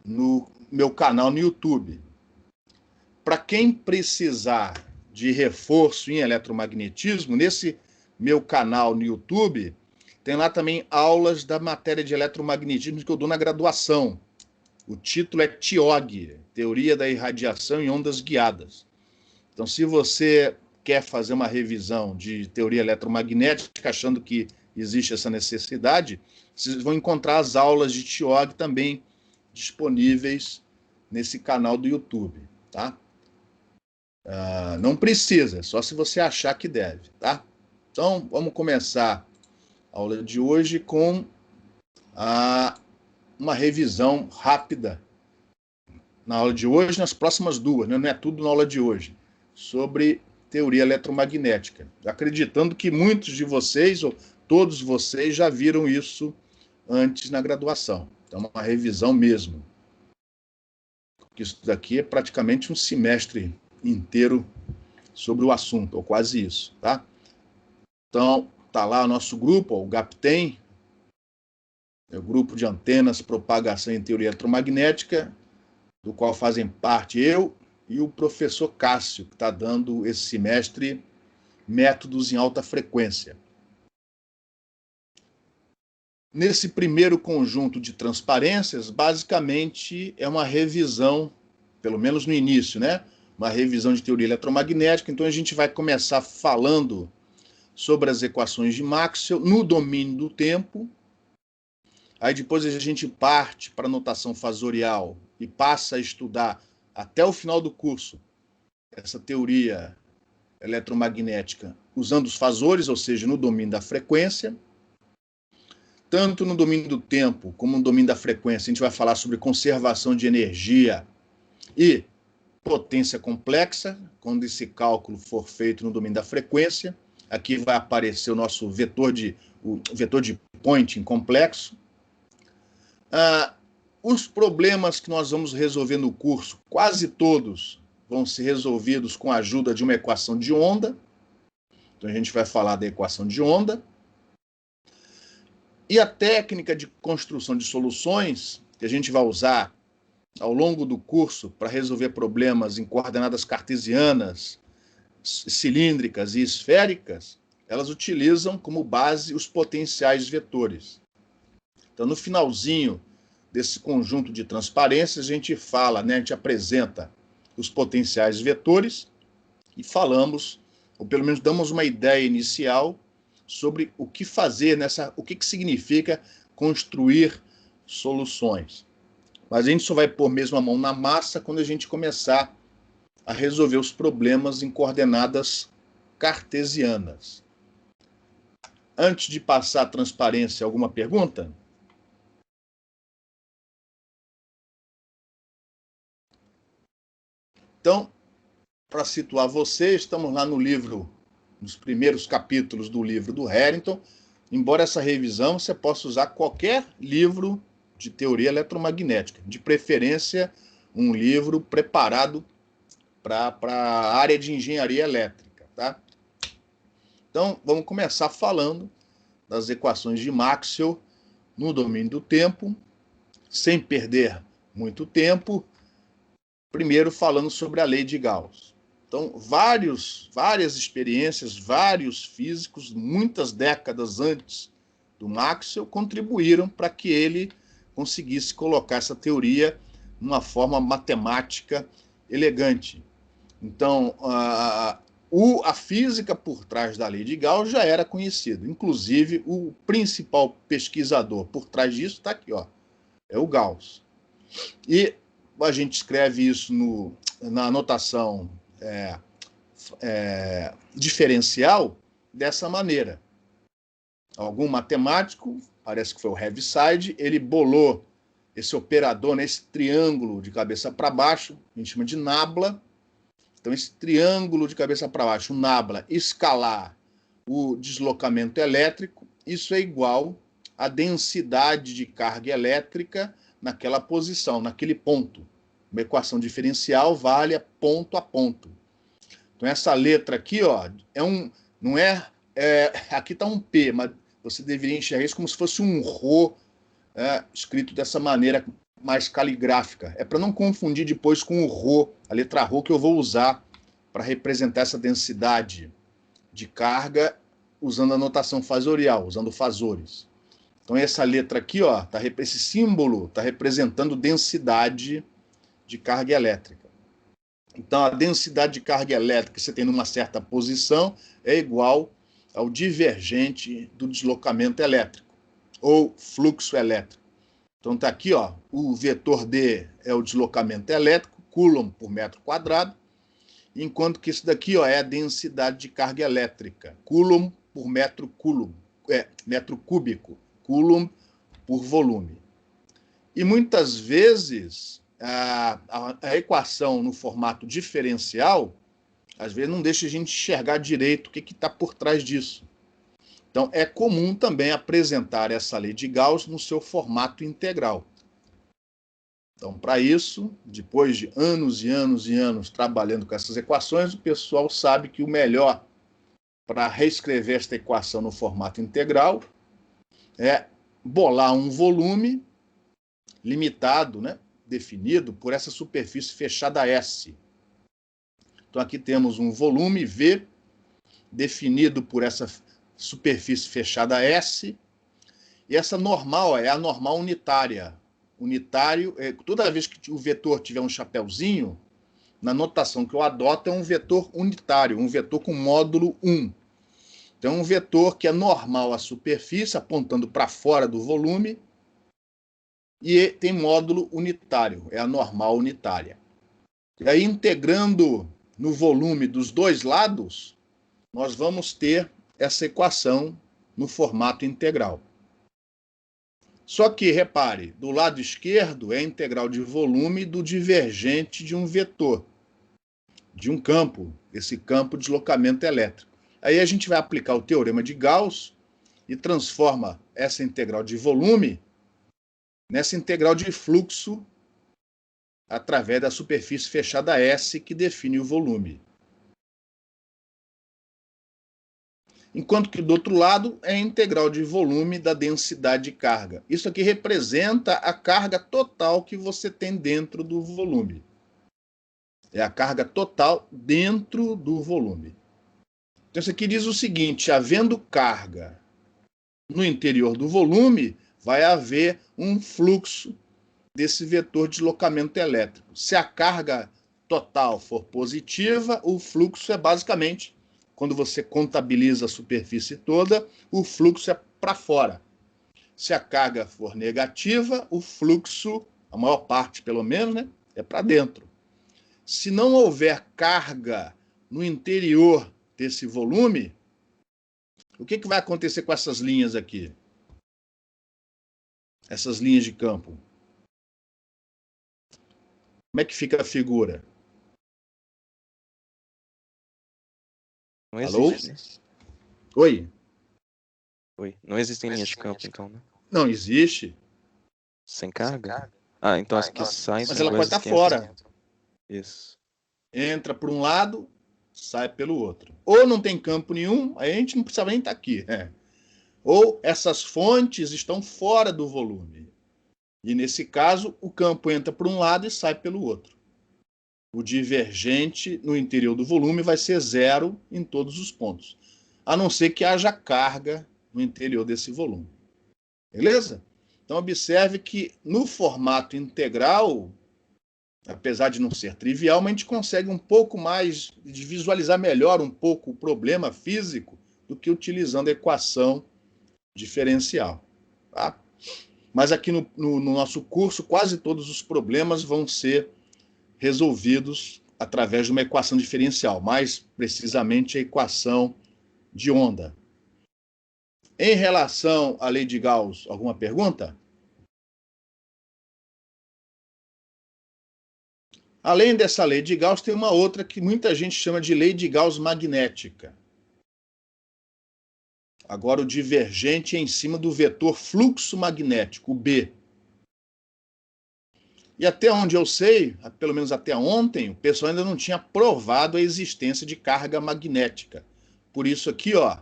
no meu canal no YouTube. Para quem precisar de reforço em eletromagnetismo, nesse meu canal no YouTube, tem lá também aulas da matéria de eletromagnetismo que eu dou na graduação. O título é TIOG, Teoria da Irradiação em Ondas Guiadas. Então, se você quer fazer uma revisão de teoria eletromagnética, achando que existe essa necessidade, vocês vão encontrar as aulas de TIOG também disponíveis nesse canal do YouTube, tá? Não precisa, só se você achar que deve, tá? Então, vamos começar a aula de hoje com uma revisão rápida na aula de hoje, nas próximas duas, né? Não é tudo na aula de hoje, sobre teoria eletromagnética, acreditando que muitos de vocês, ou todos vocês, já viram isso antes na graduação. Então, uma revisão mesmo. Porque isso daqui é praticamente um semestre inteiro sobre o assunto, ou quase isso, tá? Então, tá lá o nosso grupo, o GAPTEM, é o grupo de antenas, propagação em teoria eletromagnética, do qual fazem parte eu e o professor Cássio, que está dando esse semestre métodos em alta frequência. Nesse primeiro conjunto de transparências, basicamente é uma revisão, pelo menos no início, né? Uma revisão de teoria eletromagnética. Então a gente vai começar falando sobre as equações de Maxwell no domínio do tempo. Aí depois a gente parte para a notação fasorial e passa a estudar até o final do curso essa teoria eletromagnética usando os fasores, ou seja, no domínio da frequência. Tanto no domínio do tempo como no domínio da frequência, a gente vai falar sobre conservação de energia e potência complexa, quando esse cálculo for feito no domínio da frequência. Aqui vai aparecer o nosso vetor de Poynting complexo. Os problemas que nós vamos resolver no curso, quase todos vão ser resolvidos com a ajuda de uma equação de onda. Então a gente vai falar da equação de onda. E a técnica de construção de soluções que a gente vai usar ao longo do curso para resolver problemas em coordenadas cartesianas, cilíndricas e esféricas, elas utilizam como base os potenciais vetores. Então, no finalzinho desse conjunto de transparências, a gente fala, né, a gente apresenta os potenciais vetores e falamos, ou pelo menos damos uma ideia inicial sobre o que fazer o que significa construir soluções. Mas a gente só vai pôr mesmo a mão na massa quando a gente começar a resolver os problemas em coordenadas cartesianas. Antes de passar a transparência, alguma pergunta? Então, para situar vocês, estamos lá no livro, nos primeiros capítulos do livro do Harrington. Embora essa revisão você possa usar qualquer livro de teoria eletromagnética, de preferência um livro preparado para a área de engenharia elétrica, tá? Então, vamos começar falando das equações de Maxwell no domínio do tempo, sem perder muito tempo, primeiro falando sobre a lei de Gauss. Então, várias experiências, vários físicos, muitas décadas antes do Maxwell, contribuíram para que ele conseguisse colocar essa teoria numa forma matemática elegante. Então, a física por trás da lei de Gauss já era conhecida. Inclusive, o principal pesquisador por trás disso está aqui, ó, é o Gauss. E a gente escreve isso na notação diferencial dessa maneira. Algum matemático, parece que foi o Heaviside, ele bolou esse operador, esse triângulo de cabeça para baixo, a gente chama de nabla. Então, esse triângulo de cabeça para baixo, o nabla, escalar o deslocamento elétrico, isso é igual à densidade de carga elétrica naquela posição, naquele ponto. Uma equação diferencial vale ponto a ponto. Então, essa letra aqui, ó, aqui está um P, mas você deveria enxergar isso como se fosse um Rho escrito dessa maneira mais caligráfica. É para não confundir depois com o Rho, a letra Rho que eu vou usar para representar essa densidade de carga usando a notação fasorial, usando fasores. Então essa letra aqui, ó, esse símbolo está representando densidade de carga elétrica. Então a densidade de carga elétrica que você tem numa certa posição é igual ao divergente do deslocamento elétrico, ou fluxo elétrico. Então está aqui, ó, o vetor D é o deslocamento elétrico, coulomb por metro quadrado, enquanto que isso daqui, ó, é a densidade de carga elétrica, coulomb por metro cúbico, coulomb por volume. E muitas vezes a equação no formato diferencial, às vezes não deixa a gente enxergar direito o que está por trás disso. Então, é comum também apresentar essa lei de Gauss no seu formato integral. Então, para isso, depois de anos e anos e anos trabalhando com essas equações, o pessoal sabe que o melhor para reescrever esta equação no formato integral é bolar um volume limitado, né, definido por essa superfície fechada S. Então, aqui temos um volume V definido por essa superfície fechada S, e essa normal é a normal unitária. Unitário, toda vez que o vetor tiver um chapéuzinho, na notação que eu adoto é um vetor unitário, um vetor com módulo 1. Então, um vetor que é normal à superfície, apontando para fora do volume, e tem módulo unitário, é a normal unitária. E aí, integrando no volume dos dois lados, nós vamos ter essa equação no formato integral. Só que, repare, do lado esquerdo é a integral de volume do divergente de um vetor, de um campo, esse campo de deslocamento elétrico. Aí a gente vai aplicar o teorema de Gauss e transforma essa integral de volume nessa integral de fluxo através da superfície fechada S que define o volume. Enquanto que do outro lado é a integral de volume da densidade de carga. Isso aqui representa a carga total que você tem dentro do volume. É a carga total dentro do volume. Então isso aqui diz o seguinte, havendo carga no interior do volume, vai haver um fluxo desse vetor de deslocamento elétrico. Se a carga total for positiva, o fluxo é basicamente, quando você contabiliza a superfície toda, o fluxo é para fora. Se a carga for negativa, o fluxo, a maior parte pelo menos, né, é para dentro. Se não houver carga no interior desse volume, o que vai acontecer com essas linhas aqui? Essas linhas de campo. Como é que fica a figura? Não Alô? existe, né? Oi? Oi. Não existem linhas de campo, então, né? Não existe. Sem carga? Ah, então as que saem Mas são ela pode iguais às estar que entram. fora. Isso. Entra por um lado, sai pelo outro. Ou não tem campo nenhum, aí a gente não precisa nem estar aqui. Ou essas fontes estão fora do volume. E nesse caso, o campo entra por um lado e sai pelo outro. O divergente no interior do volume vai ser zero em todos os pontos, a não ser que haja carga no interior desse volume. Beleza? Então, observe que no formato integral, apesar de não ser trivial, mas a gente consegue um pouco mais, de visualizar melhor um pouco o problema físico do que utilizando a equação diferencial. Tá? Mas aqui no nosso curso, quase todos os problemas vão ser resolvidos através de uma equação diferencial, mais precisamente a equação de onda. Em relação à lei de Gauss, alguma pergunta? Além dessa lei de Gauss, tem uma outra que muita gente chama de lei de Gauss magnética. Agora o divergente é em cima do vetor fluxo magnético, o B. E até onde eu sei, pelo menos até ontem, o pessoal ainda não tinha provado a existência de carga magnética. Por isso aqui, ó,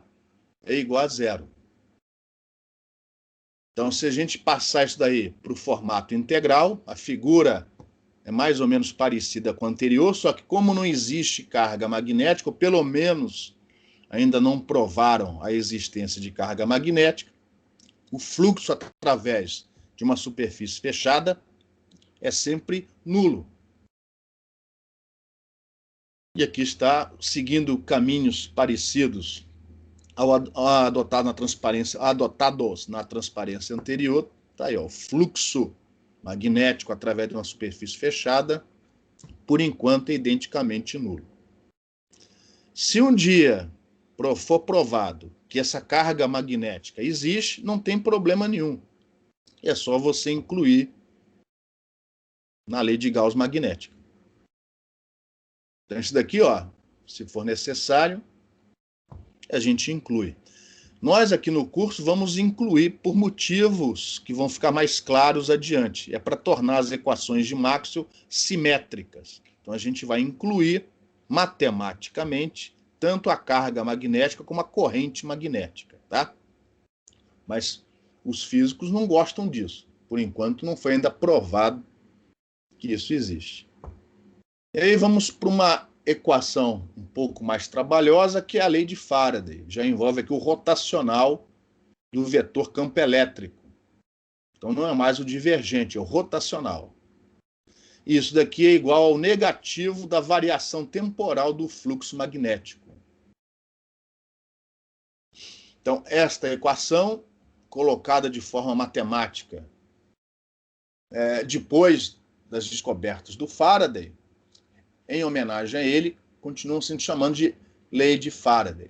é igual a zero. Então, se a gente passar isso daí para o formato integral, a figura é mais ou menos parecida com a anterior, só que como não existe carga magnética, ou pelo menos ainda não provaram a existência de carga magnética, o fluxo através de uma superfície fechada é sempre nulo. E aqui está, seguindo caminhos parecidos adotados na transparência anterior, está aí, ó, o fluxo magnético através de uma superfície fechada, por enquanto é identicamente nulo. Se um dia for provado que essa carga magnética existe, não tem problema nenhum. É só você incluir na lei de Gauss magnética. Então, isso daqui, ó, se for necessário, a gente inclui. Nós aqui no curso vamos incluir por motivos que vão ficar mais claros adiante. É para tornar as equações de Maxwell simétricas. Então a gente vai incluir matematicamente tanto a carga magnética como a corrente magnética, tá? Mas os físicos não gostam disso. Por enquanto não foi ainda provado que isso existe. E aí vamos para uma equação um pouco mais trabalhosa, que é a lei de Faraday. Já envolve aqui o rotacional do vetor campo elétrico. Então não é mais o divergente, é o rotacional. Isso daqui é igual ao negativo da variação temporal do fluxo magnético. Então esta equação, colocada de forma matemática, depois das descobertas do Faraday, em homenagem a ele, continuam sendo chamando de lei de Faraday.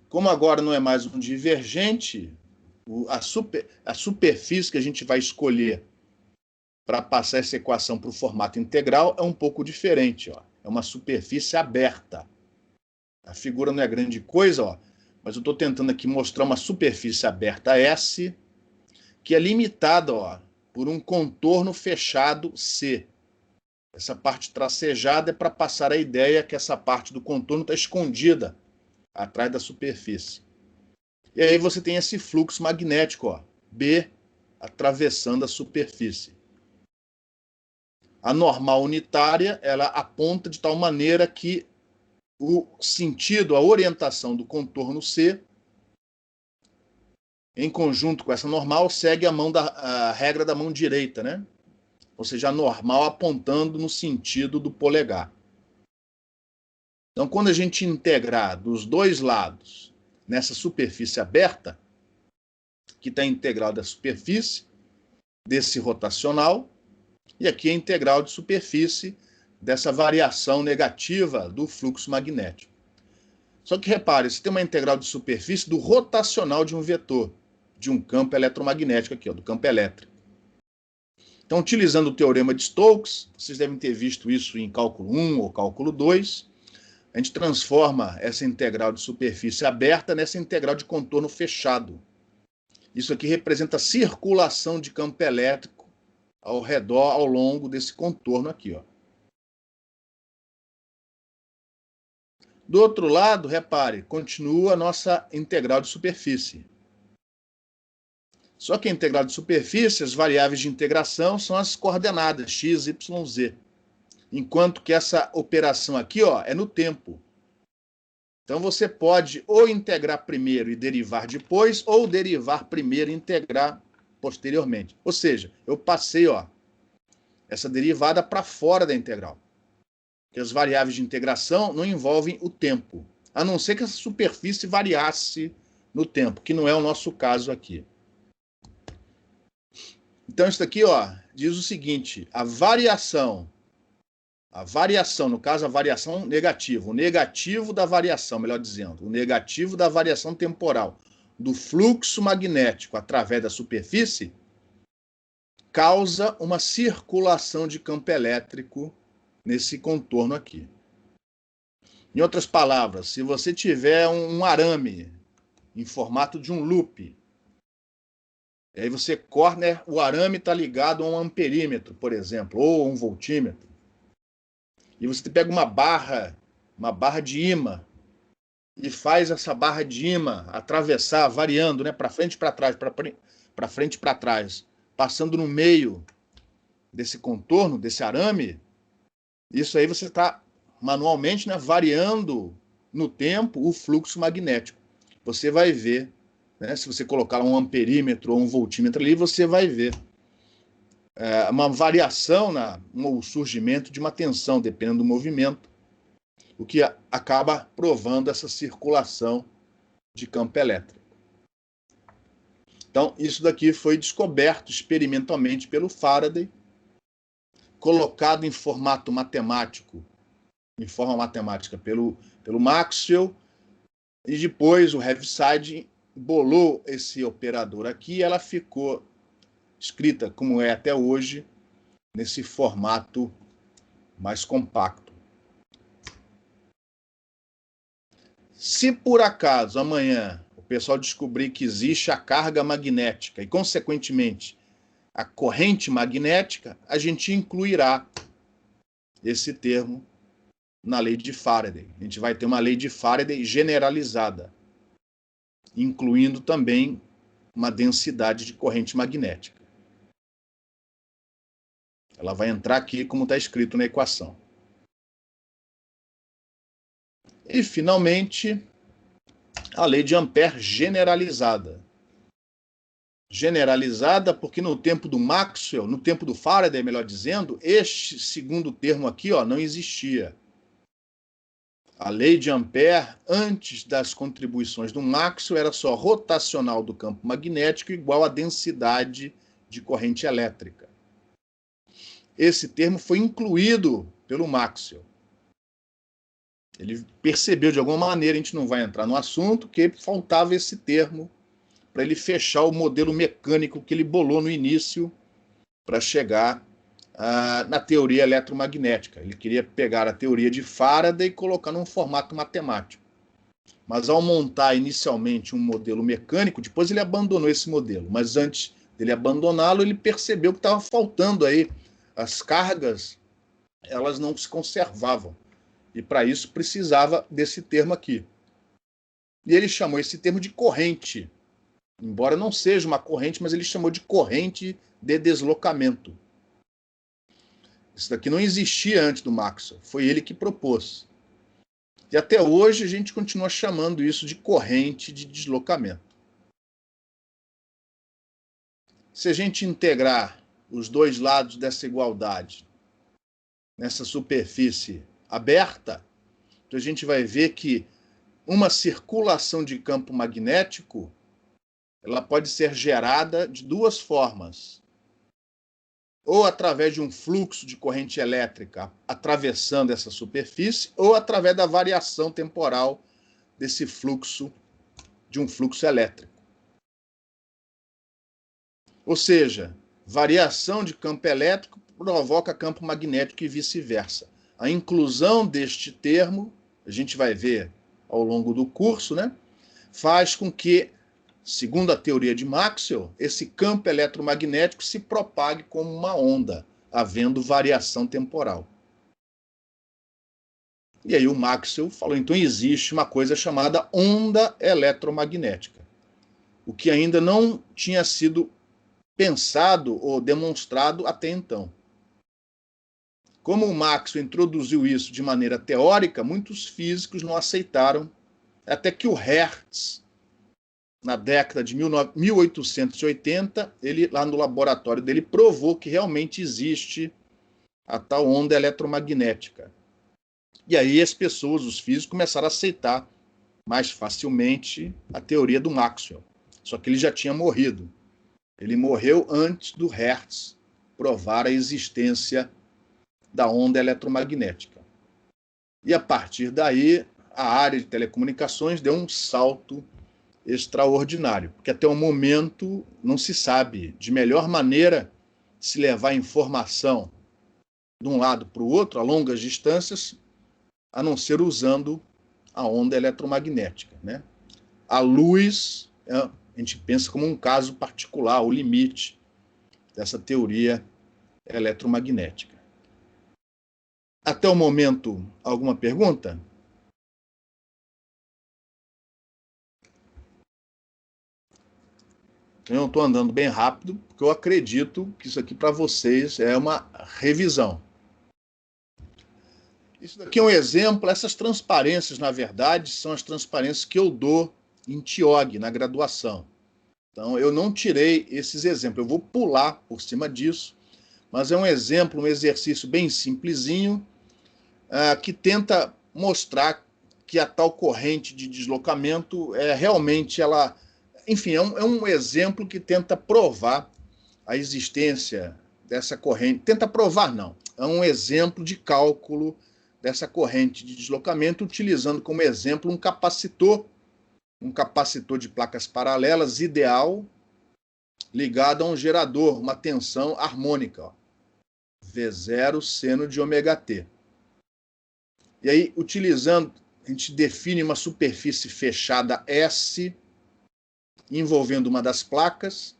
Como agora não é mais um divergente, a superfície que a gente vai escolher para passar essa equação para o formato integral é um pouco diferente. Ó. É uma superfície aberta. A figura não é grande coisa, ó, mas eu estou tentando aqui mostrar uma superfície aberta S, que é limitada, ó, por um contorno fechado C. Essa parte tracejada é para passar a ideia que essa parte do contorno está escondida atrás da superfície. E aí você tem esse fluxo magnético, ó, B, atravessando a superfície. A normal unitária, ela aponta de tal maneira que o sentido, a orientação do contorno C, em conjunto com essa normal, segue a regra da mão direita, né? Ou seja, a normal apontando no sentido do polegar. Então, quando a gente integrar dos dois lados nessa superfície aberta, que está a integral da superfície desse rotacional, e aqui a integral de superfície dessa variação negativa do fluxo magnético. Só que repare, você tem uma integral de superfície do rotacional de um vetor, de um campo eletromagnético aqui, ó, do campo elétrico. Então, utilizando o teorema de Stokes, vocês devem ter visto isso em cálculo 1 ou cálculo 2, a gente transforma essa integral de superfície aberta nessa integral de contorno fechado. Isso aqui representa a circulação de campo elétrico ao redor, ao longo desse contorno aqui, ó. Do outro lado, repare, continua a nossa integral de superfície. Só que a integral de superfície, as variáveis de integração são as coordenadas x, y, z. Enquanto que essa operação aqui, ó, é no tempo. Então você pode ou integrar primeiro e derivar depois, ou derivar primeiro e integrar posteriormente. Ou seja, eu passei, ó, essa derivada para fora da integral. Porque as variáveis de integração não envolvem o tempo, a não ser que essa superfície variasse no tempo, que não é o nosso caso aqui. Então, isso aqui, ó, diz o seguinte: a variação, no caso, a variação negativa, o negativo da variação, melhor dizendo, o negativo da variação temporal do fluxo magnético através da superfície causa uma circulação de campo elétrico nesse contorno aqui. Em outras palavras, se você tiver um arame em formato de um loop, e aí você corta, né, o arame está ligado a um amperímetro, por exemplo, ou a um voltímetro, e você pega uma barra de ímã e faz essa barra de ímã atravessar, variando, né, para frente e para trás, para frente e para trás, passando no meio desse contorno, desse arame, isso aí você está manualmente, né, variando no tempo o fluxo magnético. Você vai ver, né, se você colocar um amperímetro ou um voltímetro ali, você vai ver uma variação no surgimento de uma tensão, dependendo do movimento, o que acaba provando essa circulação de campo elétrico. Então, isso daqui foi descoberto experimentalmente pelo Faraday, colocado em formato matemático, em forma matemática pelo Maxwell, e depois o Heaviside bolou esse operador aqui e ela ficou escrita, como é até hoje, nesse formato mais compacto. Se por acaso amanhã o pessoal descobrir que existe a carga magnética e, consequentemente, a corrente magnética, a gente incluirá esse termo na lei de Faraday. A gente vai ter uma lei de Faraday generalizada, incluindo também uma densidade de corrente magnética. Ela vai entrar aqui como está escrito na equação. E, finalmente, a lei de Ampère generalizada. Generalizada porque no tempo do Maxwell, no tempo do Faraday, melhor dizendo, este segundo termo aqui não existia. A lei de Ampère, antes das contribuições do Maxwell, era só rotacional do campo magnético igual a densidade de corrente elétrica. Esse termo foi incluído pelo Maxwell. Ele percebeu de alguma maneira, a gente não vai entrar no assunto, que faltava esse termo para ele fechar o modelo mecânico que ele bolou no início para chegar na teoria eletromagnética. Ele queria pegar a teoria de Faraday e colocar num formato matemático. Mas ao montar inicialmente um modelo mecânico, depois ele abandonou esse modelo. Mas antes dele abandoná-lo, ele percebeu que estava faltando aí as cargas, elas não se conservavam. E para isso precisava desse termo aqui. E ele chamou esse termo de corrente. Embora não seja uma corrente, mas ele chamou de corrente de deslocamento. Isso daqui não existia antes do Maxwell, foi ele que propôs. E até hoje a gente continua chamando isso de corrente de deslocamento. Se a gente integrar os dois lados dessa igualdade nessa superfície aberta, então a gente vai ver que uma circulação de campo magnético ela pode ser gerada de duas formas. Ou através de um fluxo de corrente elétrica atravessando essa superfície, ou através da variação temporal desse fluxo, de um fluxo elétrico. Ou seja, variação de campo elétrico provoca campo magnético e vice-versa. A inclusão deste termo, a gente vai ver ao longo do curso, né, faz com que, segundo a teoria de Maxwell, esse campo eletromagnético se propague como uma onda, havendo variação temporal. E aí o Maxwell falou, então existe uma coisa chamada onda eletromagnética, o que ainda não tinha sido pensado ou demonstrado até então. Como o Maxwell introduziu isso de maneira teórica, muitos físicos não aceitaram, até que o Hertz, na década de 1880, ele, lá no laboratório dele, provou que realmente existe a tal onda eletromagnética. E aí as pessoas, os físicos, começaram a aceitar mais facilmente a teoria do Maxwell. Só que ele já tinha morrido. Ele morreu antes do Hertz provar a existência da onda eletromagnética. E a partir daí, a área de telecomunicações deu um salto extraordinário, porque até o momento não se sabe de melhor maneira se levar informação de um lado para o outro, a longas distâncias, a não ser usando a onda eletromagnética, né? A luz, a gente pensa como um caso particular, o limite dessa teoria eletromagnética. Até o momento, alguma pergunta? Eu não estou andando bem rápido, porque eu acredito que isso aqui para vocês é uma revisão. Isso daqui é um exemplo. Essas transparências, na verdade, são as transparências que eu dou em TIOG, na graduação. Então, eu não tirei esses exemplos. Eu vou pular por cima disso, mas é um exemplo, um exercício bem simplesinho, que tenta mostrar que a tal corrente de deslocamento realmente ela... Enfim, é um exemplo que tenta provar a existência dessa corrente. Tenta provar, não. É um exemplo de cálculo dessa corrente de deslocamento, utilizando como exemplo um capacitor de placas paralelas ideal, ligado a um gerador, uma tensão harmônica, ó, V0 seno de ômega t. E aí, utilizando, a gente define uma superfície fechada S, envolvendo uma das placas,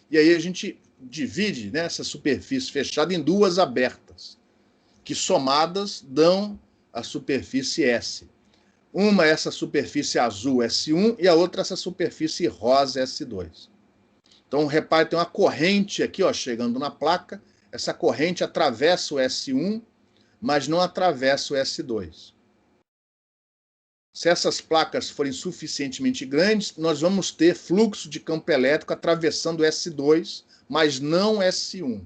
e aí a gente divide, né, essa superfície fechada em duas abertas, que somadas dão a superfície S. Uma é essa superfície azul S1 e a outra essa superfície rosa S2. Então, repare, tem uma corrente aqui, ó, chegando na placa. Essa corrente atravessa o S1, mas não atravessa o S2. Se essas placas forem suficientemente grandes, nós vamos ter fluxo de campo elétrico atravessando o S2, mas não S1.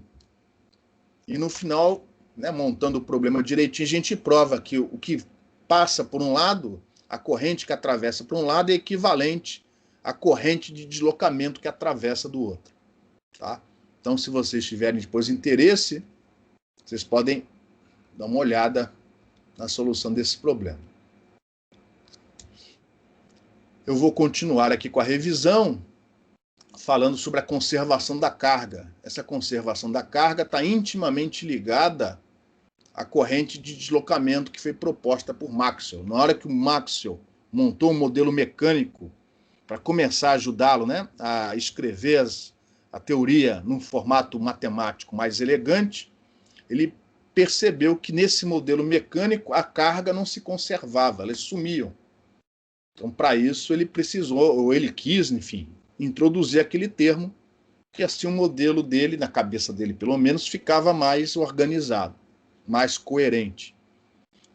E no final, né, montando o problema direitinho, a gente prova que o que passa por um lado, a corrente que atravessa por um lado é equivalente à corrente de deslocamento que atravessa do outro. Tá? Então, se vocês tiverem depois interesse, vocês podem dar uma olhada na solução desse problema. Eu vou continuar aqui com a revisão, falando sobre a conservação da carga. Essa conservação da carga está intimamente ligada à corrente de deslocamento que foi proposta por Maxwell. Na hora que o Maxwell montou um modelo mecânico para começar a ajudá-lo, né, a escrever a teoria num formato matemático mais elegante, ele percebeu que nesse modelo mecânico a carga não se conservava, elas sumiam. Então, para isso, ele precisou, ou ele quis, enfim, introduzir aquele termo, que assim o modelo dele, na cabeça dele pelo menos, ficava mais organizado, mais coerente.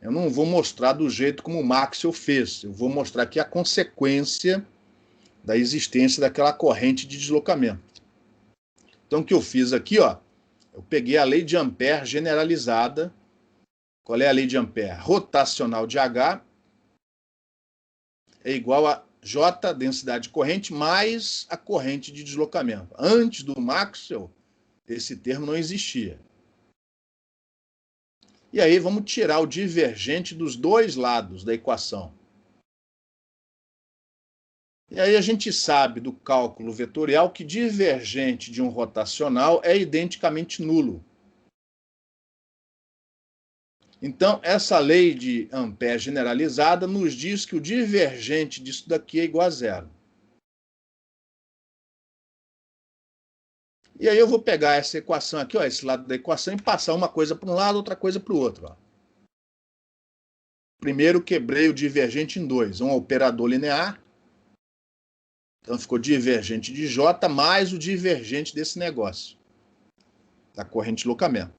Eu não vou mostrar do jeito como o Maxwell fez, eu vou mostrar aqui a consequência da existência daquela corrente de deslocamento. Então, o que eu fiz aqui, ó, eu peguei a lei de Ampère generalizada. Qual é a lei de Ampère? Rotacional de H é igual a J, densidade de corrente, mais a corrente de deslocamento. Antes do Maxwell, esse termo não existia. E aí vamos tirar o divergente dos dois lados da equação. E aí a gente sabe do cálculo vetorial que divergente de um rotacional é identicamente nulo. Então, essa lei de Ampère generalizada nos diz que o divergente disso daqui é igual a zero. E aí eu vou pegar essa equação aqui, ó, esse lado da equação, e passar uma coisa para um lado, outra coisa para o outro. Ó. Primeiro quebrei o divergente em dois. Um operador linear. Então ficou divergente de J mais o divergente desse negócio, da corrente de deslocamento.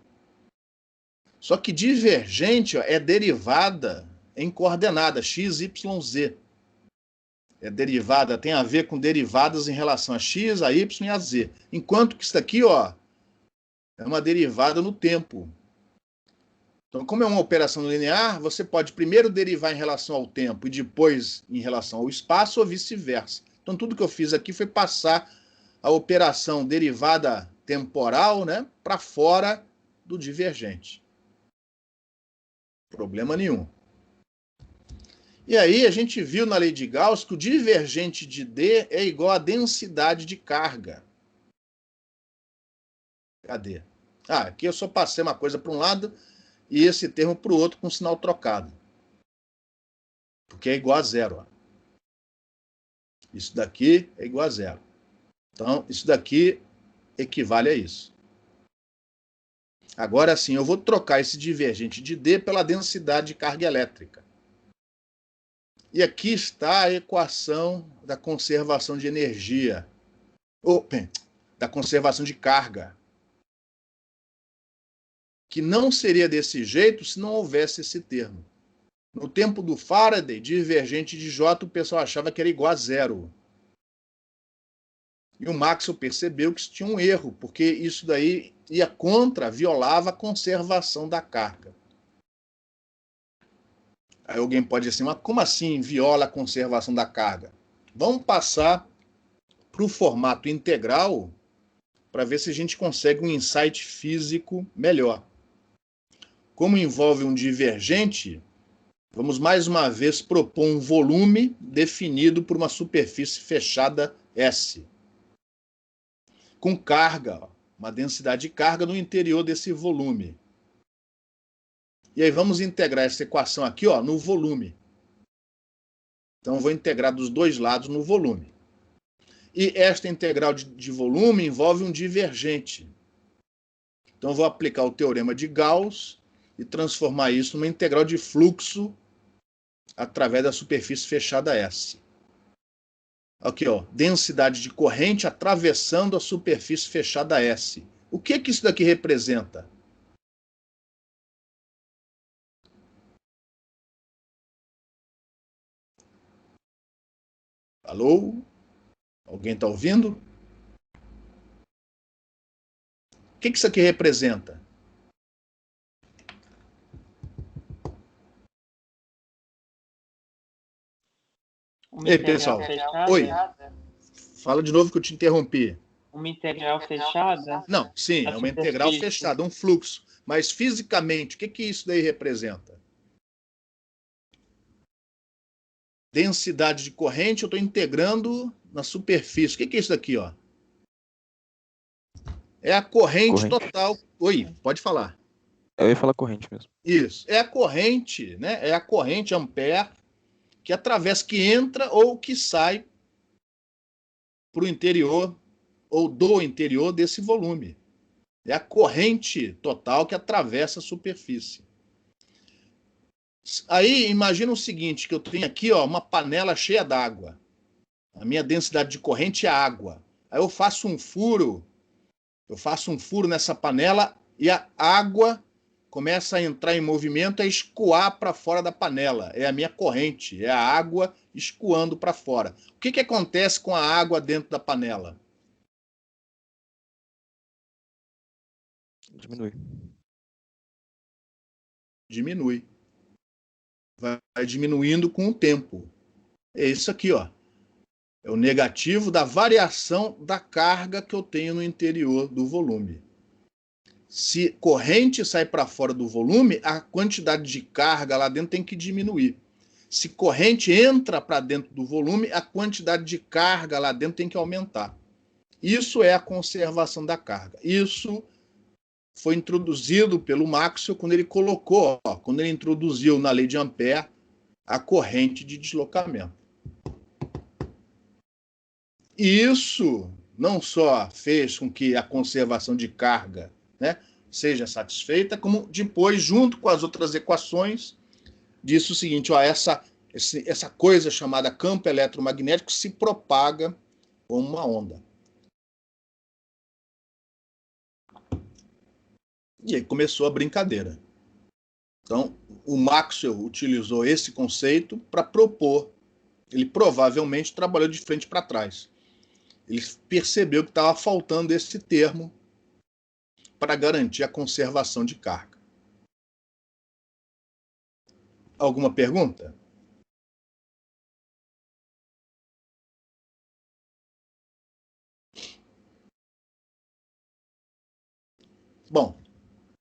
Só que divergente, ó, é derivada em coordenada x, y, z. É derivada, tem a ver com derivadas em relação a x, a y e a z. Enquanto que isso daqui, ó, é uma derivada no tempo. Então, como é uma operação linear, você pode primeiro derivar em relação ao tempo e depois em relação ao espaço ou vice-versa. Então, tudo que eu fiz aqui foi passar a operação derivada temporal, né, para fora do divergente. Problema nenhum. E aí a gente viu na lei de Gauss que o divergente de D é igual à densidade de carga. Cadê? Aqui eu só passei uma coisa para um lado e esse termo para o outro com sinal trocado. Porque é igual a zero. Ó. Isso daqui é igual a zero. Então, isso daqui equivale a isso. Agora sim, eu vou trocar esse divergente de D pela densidade de carga elétrica. E aqui está a equação da conservação de energia, ou da conservação de carga, que não seria desse jeito se não houvesse esse termo. No tempo do Faraday, divergente de J, o pessoal achava que era igual a zero. E o Maxwell percebeu que isso tinha um erro, porque isso daí ia contra, violava a conservação da carga. Aí alguém pode dizer assim, mas como assim viola a conservação da carga? Vamos passar para o formato integral para ver se a gente consegue um insight físico melhor. Como envolve um divergente, vamos mais uma vez propor um volume definido por uma superfície fechada S, com carga, uma densidade de carga no interior desse volume. E aí vamos integrar essa equação aqui, ó, no volume. Então eu vou integrar dos dois lados no volume. E esta integral de volume envolve um divergente. Então eu vou aplicar o teorema de Gauss e transformar isso numa integral de fluxo através da superfície fechada S. Aqui, ó, densidade de corrente atravessando a superfície fechada S. O que isso daqui representa? Alô? Alguém está ouvindo? O que isso aqui representa? Ei, pessoal. Fechada? Oi. Fala de novo que eu te interrompi. Uma integral fechada? Não, sim, é uma integral fechada, um fluxo. Mas fisicamente, o que isso daí representa? Densidade de corrente, eu estou integrando na superfície. O que é isso daqui, ó? É a corrente total. Oi, pode falar. Eu ia falar corrente mesmo. Isso. É a corrente, né? É a corrente ampere que atravessa, que entra ou que sai para o interior ou do interior desse volume. É a corrente total que atravessa a superfície. Aí, imagina o seguinte, que eu tenho aqui, ó, uma panela cheia d'água. A minha densidade de corrente é água. Aí eu faço um furo nessa panela e a água começa a entrar em movimento, a escoar para fora da panela. É a minha corrente, é a água escoando para fora. O que acontece com a água dentro da panela? Diminui. Diminui. Vai diminuindo com o tempo. É isso aqui, ó. É o negativo da variação da carga que eu tenho no interior do volume. Se corrente sai para fora do volume, a quantidade de carga lá dentro tem que diminuir. Se corrente entra para dentro do volume, a quantidade de carga lá dentro tem que aumentar. Isso é a conservação da carga. Isso foi introduzido pelo Maxwell quando ele colocou, quando ele introduziu na lei de Ampère a corrente de deslocamento. E isso não só fez com que a conservação de carga, né, seja satisfeita, como depois, junto com as outras equações, disse o seguinte, ó, essa coisa chamada campo eletromagnético se propaga como uma onda. E aí começou a brincadeira. Então, o Maxwell utilizou esse conceito para propor. Ele provavelmente trabalhou de frente para trás. Ele percebeu que estava faltando esse termo para garantir a conservação de carga. Alguma pergunta? Bom,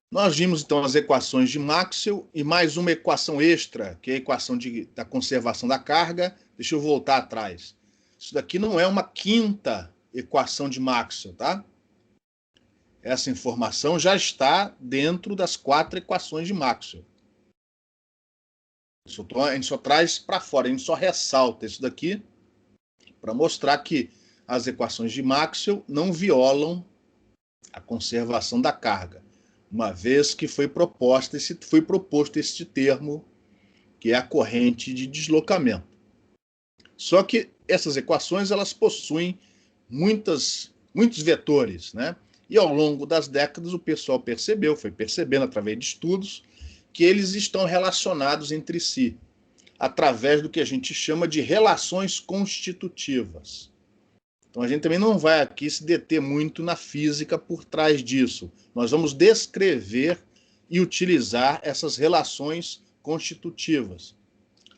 nós vimos então as equações de Maxwell e mais uma equação extra, que é a equação da conservação da carga. Deixa eu voltar atrás. Isso daqui não é uma quinta equação de Maxwell, tá? Essa informação já está dentro das 4 equações de Maxwell. A gente só traz para fora, a gente só ressalta isso daqui para mostrar que as equações de Maxwell não violam a conservação da carga, uma vez que foi proposto este termo, que é a corrente de deslocamento. Só que essas equações elas possuem muitos vetores, né? E ao longo das décadas o pessoal foi percebendo através de estudos, que eles estão relacionados entre si, através do que a gente chama de relações constitutivas. Então a gente também não vai aqui se deter muito na física por trás disso. Nós vamos descrever e utilizar essas relações constitutivas.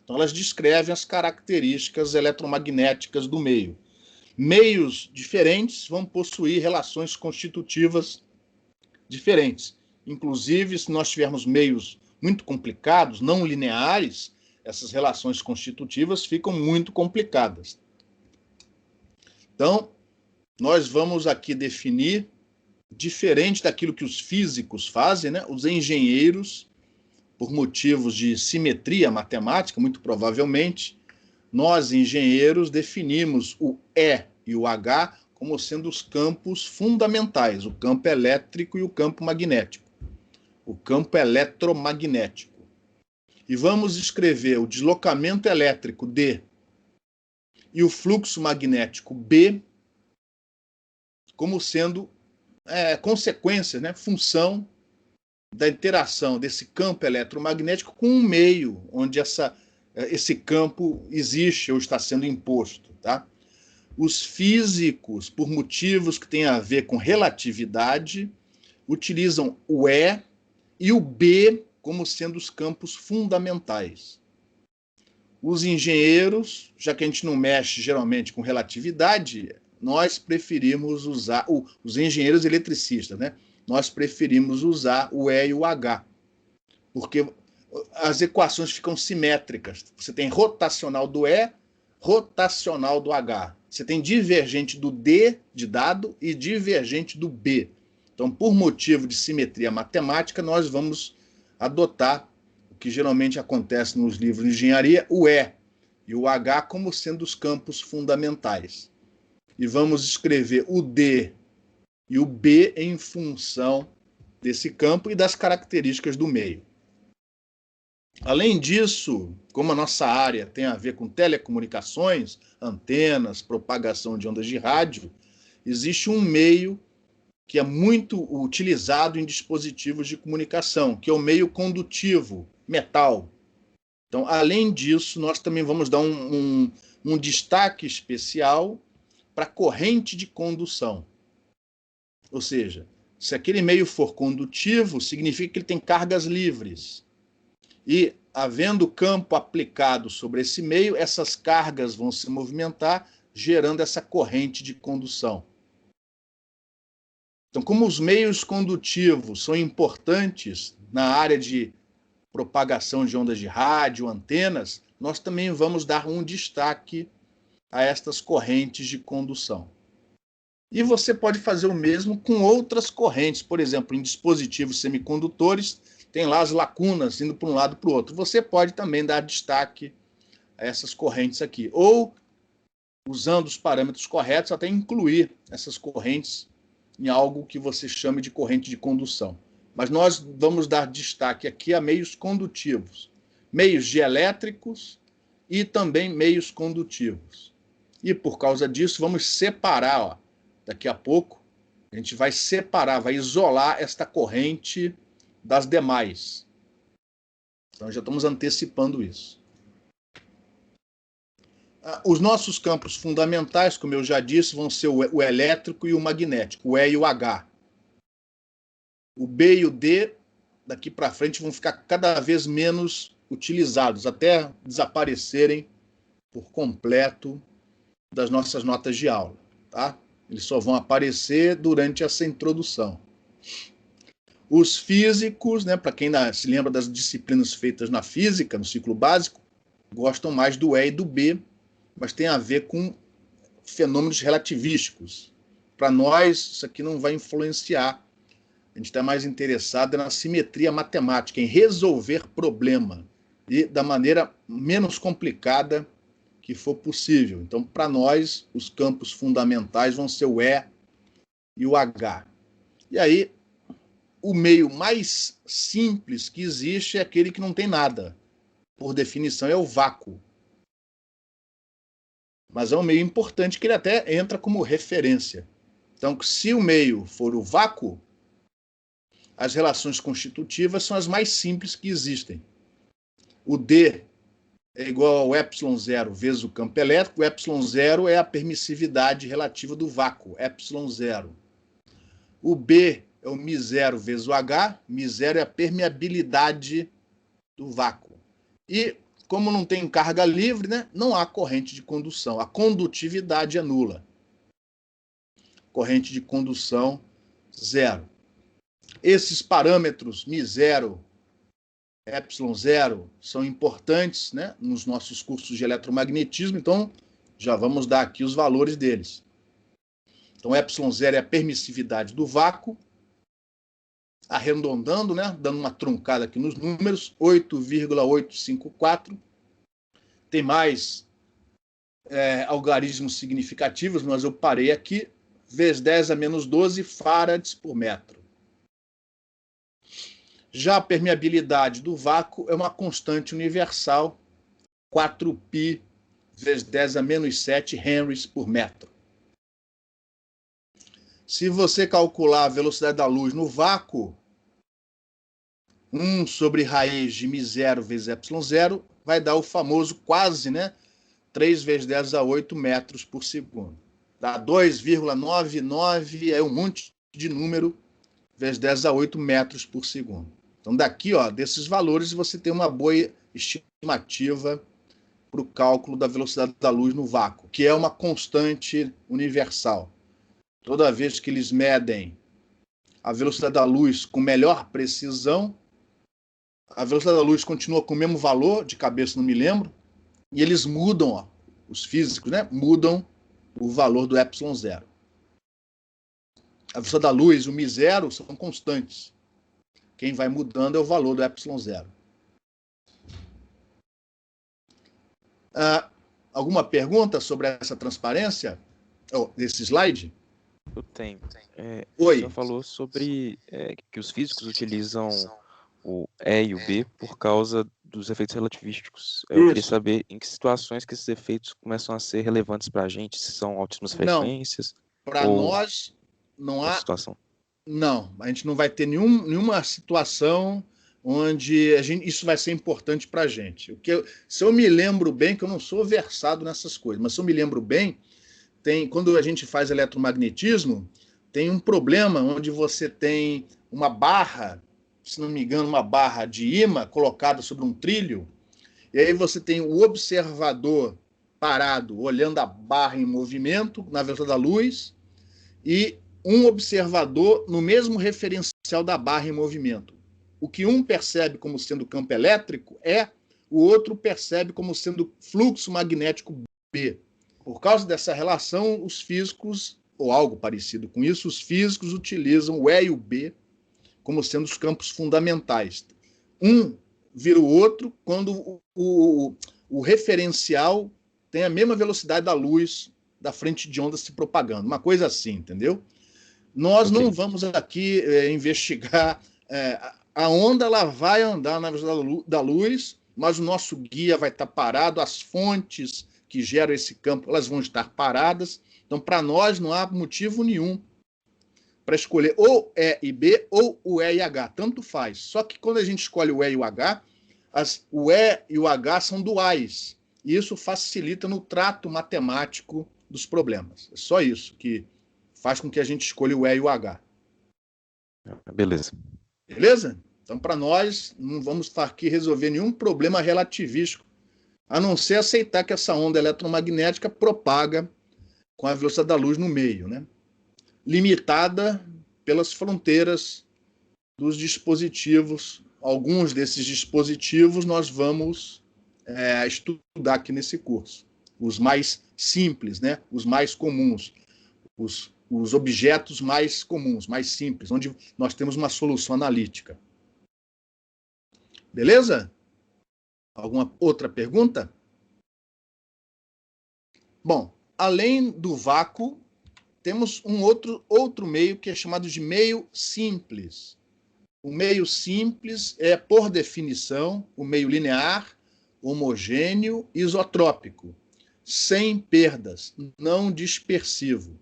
Então elas descrevem as características eletromagnéticas do meio. Meios diferentes vão possuir relações constitutivas diferentes. Inclusive, se nós tivermos meios muito complicados, não lineares, essas relações constitutivas ficam muito complicadas. Então, nós vamos aqui definir, diferente daquilo que os físicos fazem, né? Os engenheiros, por motivos de simetria matemática, muito provavelmente, nós, engenheiros, definimos o E e o H como sendo os campos fundamentais, o campo elétrico e o campo magnético, o campo eletromagnético. E vamos escrever o deslocamento elétrico D e o fluxo magnético B como sendo consequência, né, função da interação desse campo eletromagnético com um meio onde esse campo existe ou está sendo imposto. Tá? Os físicos, por motivos que têm a ver com relatividade, utilizam o E e o B como sendo os campos fundamentais. Os engenheiros, já que a gente não mexe geralmente com relatividade, nós preferimos usar, os engenheiros eletricistas, né? Nós preferimos usar o E e o H, porque as equações ficam simétricas. Você tem rotacional do E, rotacional do H. Você tem divergente do D de dado e divergente do B. Então, por motivo de simetria matemática, nós vamos adotar o que geralmente acontece nos livros de engenharia, o E e o H como sendo os campos fundamentais. E vamos escrever o D e o B em função desse campo e das características do meio. Além disso, como a nossa área tem a ver com telecomunicações, antenas, propagação de ondas de rádio, existe um meio que é muito utilizado em dispositivos de comunicação, que é o meio condutivo, metal. Então, além disso, nós também vamos dar um destaque especial para a corrente de condução. Ou seja, se aquele meio for condutivo, significa que ele tem cargas livres. E, havendo campo aplicado sobre esse meio, essas cargas vão se movimentar, gerando essa corrente de condução. Então, como os meios condutivos são importantes na área de propagação de ondas de rádio, antenas, nós também vamos dar um destaque a estas correntes de condução. E você pode fazer o mesmo com outras correntes, por exemplo, em dispositivos semicondutores, tem lá as lacunas indo para um lado e para o outro. Você pode também dar destaque a essas correntes aqui, ou, usando os parâmetros corretos, até incluir essas correntes em algo que você chame de corrente de condução. Mas nós vamos dar destaque aqui a meios condutivos, meios dielétricos e também meios condutivos. E por causa disso, vamos separar, daqui a pouco, a gente vai separar, vai isolar esta corrente das demais. Então já estamos antecipando isso. Os nossos campos fundamentais, como eu já disse, vão ser o elétrico e o magnético, o E e o H. O B e o D, daqui para frente, vão ficar cada vez menos utilizados, até desaparecerem por completo das nossas notas de aula. Tá? Eles só vão aparecer durante essa introdução. Os físicos, né, para quem se lembra das disciplinas feitas na física, no ciclo básico, gostam mais do E e do B, mas tem a ver com fenômenos relativísticos. Para nós, isso aqui não vai influenciar. A gente está mais interessado na simetria matemática, em resolver problema, e da maneira menos complicada que for possível. Então, para nós, os campos fundamentais vão ser o E e o H. E aí, o meio mais simples que existe é aquele que não tem nada. Por definição, é o vácuo. mas é um meio importante que ele até entra como referência. Então, se o meio for o vácuo, as relações constitutivas são as mais simples que existem. O D é igual ao ε0 vezes o campo elétrico. O ε0 é a permissividade relativa do vácuo, ε0. O B é o μ0 vezes o H. μ0 é a permeabilidade do vácuo. E, como não tem carga livre, né, não há corrente de condução. A condutividade é nula. Corrente de condução, zero. Esses parâmetros, μ0, ε0, são importantes, né, nos nossos cursos de eletromagnetismo, então já vamos dar aqui os valores deles. Então, ε0 é a permissividade do vácuo, arredondando, né, dando uma truncada aqui nos números, 8,854. Tem mais algarismos significativos, mas eu parei aqui, vezes 10 a menos 12 farads por metro. Já a permeabilidade do vácuo é uma constante universal, 4π vezes 10 a menos 7 henries por metro. Se você calcular a velocidade da luz no vácuo, 1 sobre raiz de μ0 vezes ε0 vai dar o famoso quase, né, 3 vezes 10 a 8 metros por segundo. Dá 2,99, é um monte de número, vezes 10 a 8 metros por segundo. Então, daqui, ó, desses valores, você tem uma boa estimativa para o cálculo da velocidade da luz no vácuo, que é uma constante universal. Toda vez que eles medem a velocidade da luz com melhor precisão, a velocidade da luz continua com o mesmo valor, de cabeça não me lembro, e eles mudam, ó, os físicos, né, mudam o valor do ε0. A velocidade da luz e o μ0 são constantes. Quem vai mudando é o valor do ε0. Alguma pergunta sobre essa transparência? Desse slide? Eu tenho. Oi. Você falou sobre que os físicos utilizam o E e o B por causa dos efeitos relativísticos. Eu queria saber em que situações que esses efeitos começam a ser relevantes para a gente, se são altíssimas frequências. Para nós não há situação. Não, a gente não vai ter nenhuma situação onde isso vai ser importante para a gente. Se eu me lembro bem, que eu não sou versado nessas coisas, mas se eu me lembro bem, quando a gente faz eletromagnetismo, tem um problema onde você tem uma barra, se não me engano, uma barra de ímã colocada sobre um trilho, e aí você tem o observador parado, olhando a barra em movimento, na velocidade da luz, e um observador no mesmo referencial da barra em movimento. O que um percebe como sendo campo elétrico o outro percebe como sendo fluxo magnético B. Por causa dessa relação, os físicos, ou algo parecido com isso, os físicos utilizam o E e o B como sendo os campos fundamentais. Um vira o outro quando o referencial tem a mesma velocidade da luz da frente de onda se propagando. Uma coisa assim, entendeu? Nós não vamos aqui investigar. A onda ela vai andar na velocidade da luz, mas o nosso guia vai estar parado, as fontes que geram esse campo elas vão estar paradas. Então, para nós, não há motivo nenhum para escolher ou E e B ou o E e H. Tanto faz. Só que quando a gente escolhe o E e o H, o E e o H são duais. E isso facilita no trato matemático dos problemas. É só isso que faz com que a gente escolha o E e o H. Beleza. Beleza? Então, para nós, não vamos estar aqui resolver nenhum problema relativístico, a não ser aceitar que essa onda eletromagnética propaga com a velocidade da luz no meio, né? Limitada pelas fronteiras dos dispositivos. Alguns desses dispositivos nós vamos estudar aqui nesse curso. Os mais simples, né? Os mais comuns. Os objetos mais comuns, mais simples, onde nós temos uma solução analítica. Beleza? Alguma outra pergunta? Bom, além do vácuo, temos um outro meio que é chamado de meio simples. O meio simples é, por definição, o meio linear, homogêneo e isotrópico. sem perdas, não dispersivo.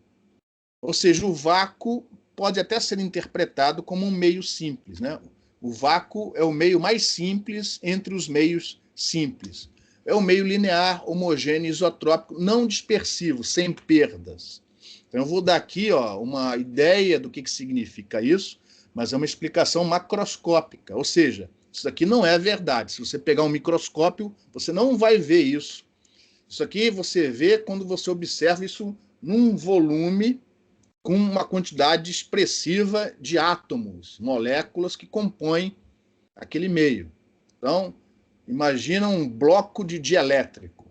Ou seja, o vácuo pode até ser interpretado como um meio simples, né? O vácuo é o meio mais simples entre os meios simples. É o meio linear, homogêneo, isotrópico, não dispersivo, sem perdas. Então, eu vou dar aqui uma ideia do que significa isso, mas é uma explicação macroscópica, ou seja, isso aqui não é verdade. Se você pegar um microscópio, você não vai ver isso. Isso aqui você vê quando você observa isso num volume com uma quantidade expressiva de átomos, moléculas que compõem aquele meio. Então, imagina um bloco de dielétrico.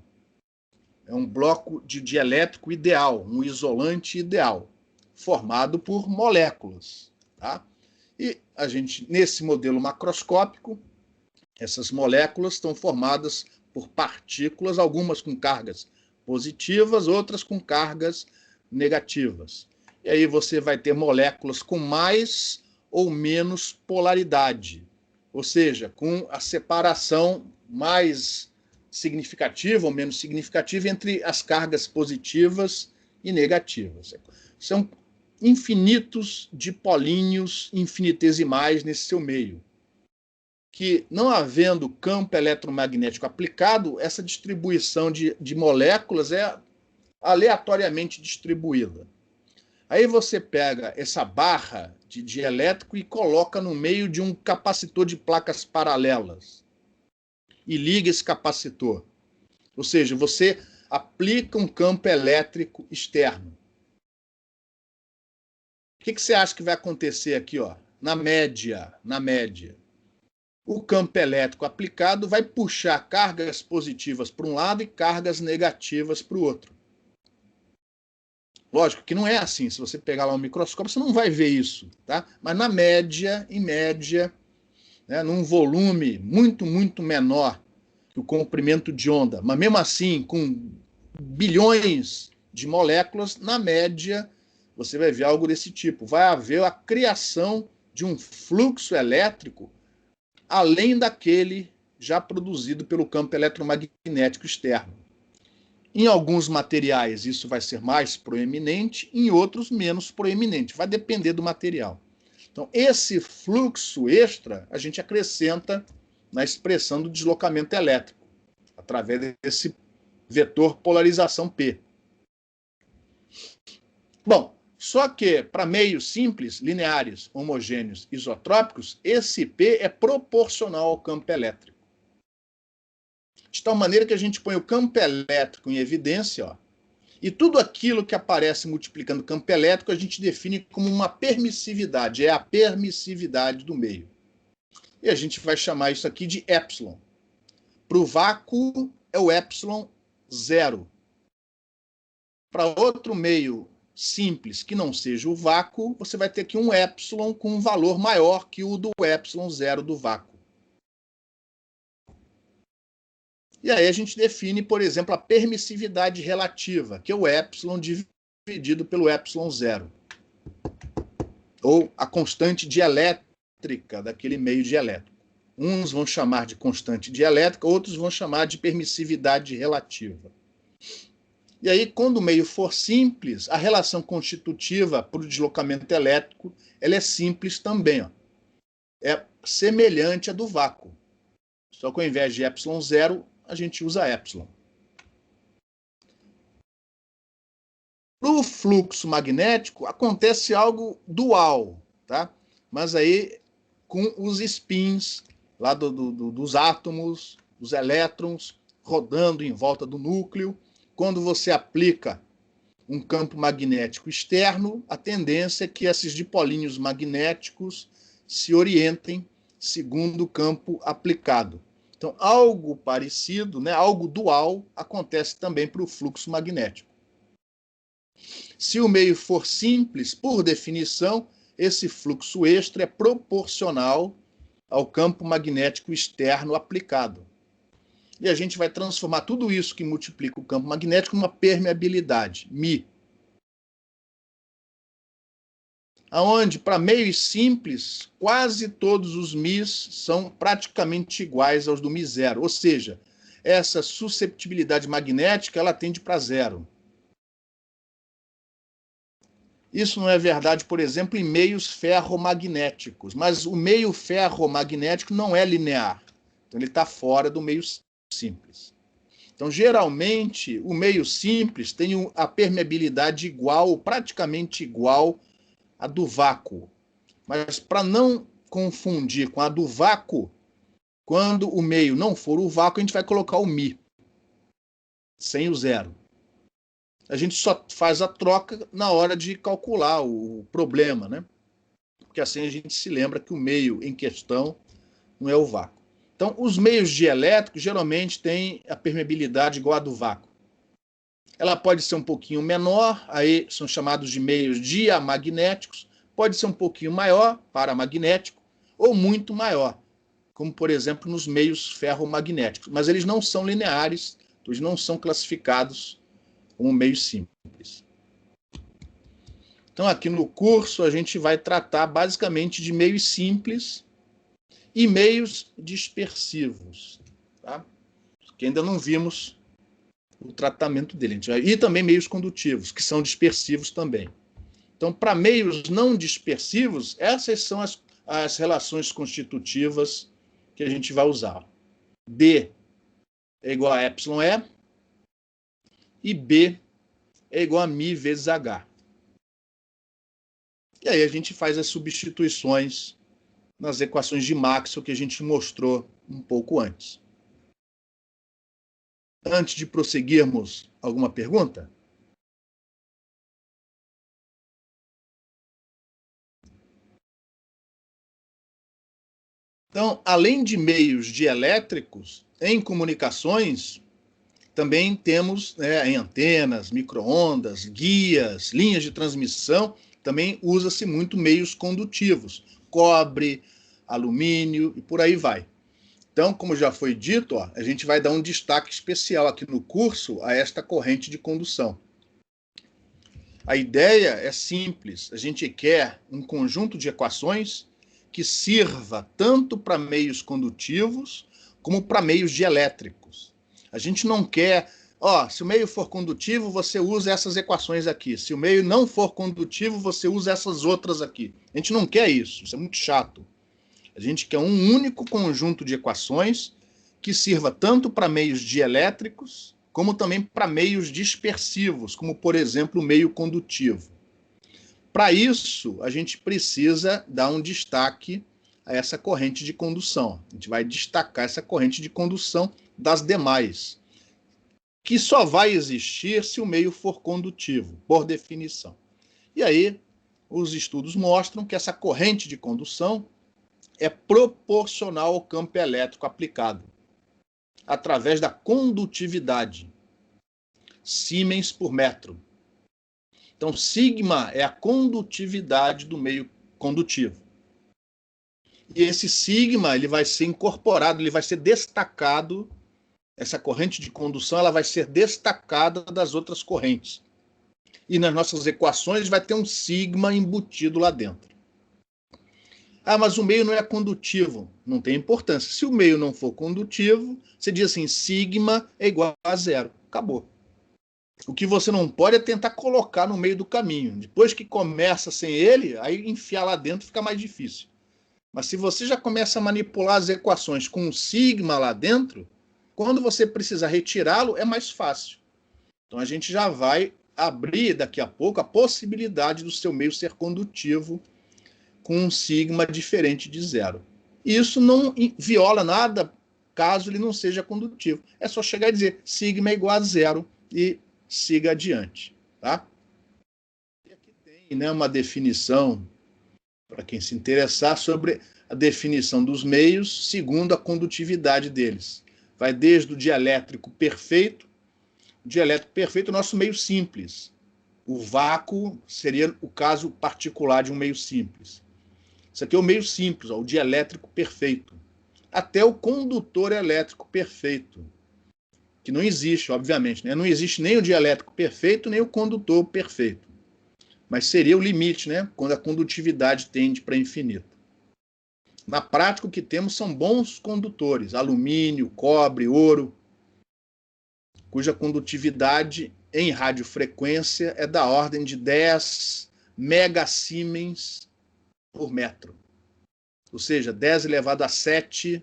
É um bloco de dielétrico ideal, um isolante ideal, formado por moléculas. Tá? E a gente, nesse modelo macroscópico, essas moléculas estão formadas por partículas, algumas com cargas positivas, outras com cargas negativas. E aí você vai ter moléculas com mais ou menos polaridade, ou seja, com a separação mais significativa ou menos significativa entre as cargas positivas e negativas. São infinitos dipolinhos infinitesimais nesse seu meio, que, não havendo campo eletromagnético aplicado, essa distribuição de moléculas é aleatoriamente distribuída. Aí você pega essa barra de dielétrico e coloca no meio de um capacitor de placas paralelas e liga esse capacitor. Ou seja, você aplica um campo elétrico externo. O que você acha que vai acontecer aqui? Na média, o campo elétrico aplicado vai puxar cargas positivas para um lado e cargas negativas para o outro. Lógico que não é assim. Se você pegar lá um microscópio, você não vai ver isso. Tá? Mas na média, em média, né, num volume muito, muito menor que o comprimento de onda, mas mesmo assim, com bilhões de moléculas, na média, você vai ver algo desse tipo. Vai haver a criação de um fluxo elétrico além daquele já produzido pelo campo eletromagnético externo. Em alguns materiais isso vai ser mais proeminente, em outros menos proeminente. Vai depender do material. Então, esse fluxo extra a gente acrescenta na expressão do deslocamento elétrico, através desse vetor polarização P. Bom, só que para meios simples, lineares, homogêneos, isotrópicos, esse P é proporcional ao campo elétrico. De tal maneira que a gente põe o campo elétrico em evidência, e tudo aquilo que aparece multiplicando o campo elétrico a gente define como uma permissividade, é a permissividade do meio. E a gente vai chamar isso aqui de epsilon. Para o vácuo é o epsilon zero. Para outro meio simples que não seja o vácuo, você vai ter aqui um epsilon com um valor maior que o do epsilon zero do vácuo. E aí a gente define, por exemplo, a permissividade relativa, que é o epsilon dividido pelo epsilon zero. Ou a constante dielétrica daquele meio dielétrico. Uns vão chamar de constante dielétrica, outros vão chamar de permissividade relativa. E aí, quando o meio for simples, a relação constitutiva para o deslocamento elétrico ela é simples também. É semelhante à do vácuo. Só que ao invés de epsilon zero, a gente usa epsilon. No fluxo magnético, acontece algo dual, tá? Mas aí com os spins lá dos átomos, dos elétrons, rodando em volta do núcleo. Quando você aplica um campo magnético externo, a tendência é que esses dipolinhos magnéticos se orientem segundo o campo aplicado. Então, algo parecido, né, algo dual, acontece também para o fluxo magnético. Se o meio for simples, por definição, esse fluxo extra é proporcional ao campo magnético externo aplicado. E a gente vai transformar tudo isso que multiplica o campo magnético numa permeabilidade, μ. Aonde, para meios simples, quase todos os μs são praticamente iguais aos do μ0. Ou seja, essa susceptibilidade magnética ela tende para zero. Isso não é verdade, por exemplo, em meios ferromagnéticos, mas o meio ferromagnético não é linear, então ele está fora do meio simples. Então, geralmente, o meio simples tem a permeabilidade igual, praticamente igual à do vácuo. Mas para não confundir com a do vácuo, quando o meio não for o vácuo, a gente vai colocar o μ, sem o zero. A gente só faz a troca na hora de calcular o problema, né? Porque assim a gente se lembra que o meio em questão não é o vácuo. Então, os meios dielétricos geralmente têm a permeabilidade igual a do vácuo. Ela pode ser um pouquinho menor, aí são chamados de meios diamagnéticos, pode ser um pouquinho maior, paramagnético, ou muito maior, como, por exemplo, nos meios ferromagnéticos. Mas eles não são lineares, eles não são classificados como meios simples. Então, aqui no curso, a gente vai tratar basicamente de meios simples e meios dispersivos, tá? Que ainda não vimos o tratamento dele. E também meios condutivos, que são dispersivos também. Então, para meios não dispersivos, essas são as relações constitutivas que a gente vai usar. D é igual a εE e B é igual a μ vezes H. E aí a gente faz as substituições nas equações de Maxwell que a gente mostrou um pouco antes. Antes de prosseguirmos, alguma pergunta? Então, além de meios dielétricos, em comunicações, também temos em antenas, micro-ondas, guias, linhas de transmissão, também usa-se muito meios condutivos, cobre, alumínio e por aí vai. Então, como já foi dito, a gente vai dar um destaque especial aqui no curso a esta corrente de condução. A ideia é simples, a gente quer um conjunto de equações que sirva tanto para meios condutivos como para meios dielétricos. A gente não quer, se o meio for condutivo, você usa essas equações aqui. Se o meio não for condutivo, você usa essas outras aqui. A gente não quer isso é muito chato. A gente quer um único conjunto de equações que sirva tanto para meios dielétricos, como também para meios dispersivos, como, por exemplo, o meio condutivo. Para isso, a gente precisa dar um destaque a essa corrente de condução. A gente vai destacar essa corrente de condução das demais, que só vai existir se o meio for condutivo, por definição. E aí, os estudos mostram que essa corrente de condução é proporcional ao campo elétrico aplicado, através da condutividade. Siemens por metro. Então, sigma é a condutividade do meio condutivo. E esse sigma ele vai ser incorporado, ele vai ser destacado, essa corrente de condução ela vai ser destacada das outras correntes. E nas nossas equações vai ter um sigma embutido lá dentro. Mas o meio não é condutivo. Não tem importância. Se o meio não for condutivo, você diz assim, sigma é igual a zero. Acabou. O que você não pode é tentar colocar no meio do caminho. Depois que começa sem ele, aí enfiar lá dentro fica mais difícil. Mas se você já começa a manipular as equações com um sigma lá dentro, quando você precisar retirá-lo, é mais fácil. Então a gente já vai abrir daqui a pouco a possibilidade do seu meio ser condutivo com um sigma diferente de zero. E isso não viola nada caso ele não seja condutivo. É só chegar e dizer sigma é igual a zero e siga adiante. Tá? E aqui tem uma definição, para quem se interessar, sobre a definição dos meios segundo a condutividade deles. Vai desde o dielétrico perfeito. O dielétrico perfeito é o nosso meio simples. O vácuo seria o caso particular de um meio simples. Isso aqui é o meio simples, o dielétrico perfeito. Até o condutor elétrico perfeito, que não existe, obviamente. Não existe nem o dielétrico perfeito, nem o condutor perfeito. Mas seria o limite, quando a condutividade tende para infinito. Na prática, o que temos são bons condutores, alumínio, cobre, ouro. cuja condutividade em radiofrequência é da ordem de 10 megasiemens por metro. Ou seja, 10 elevado a 7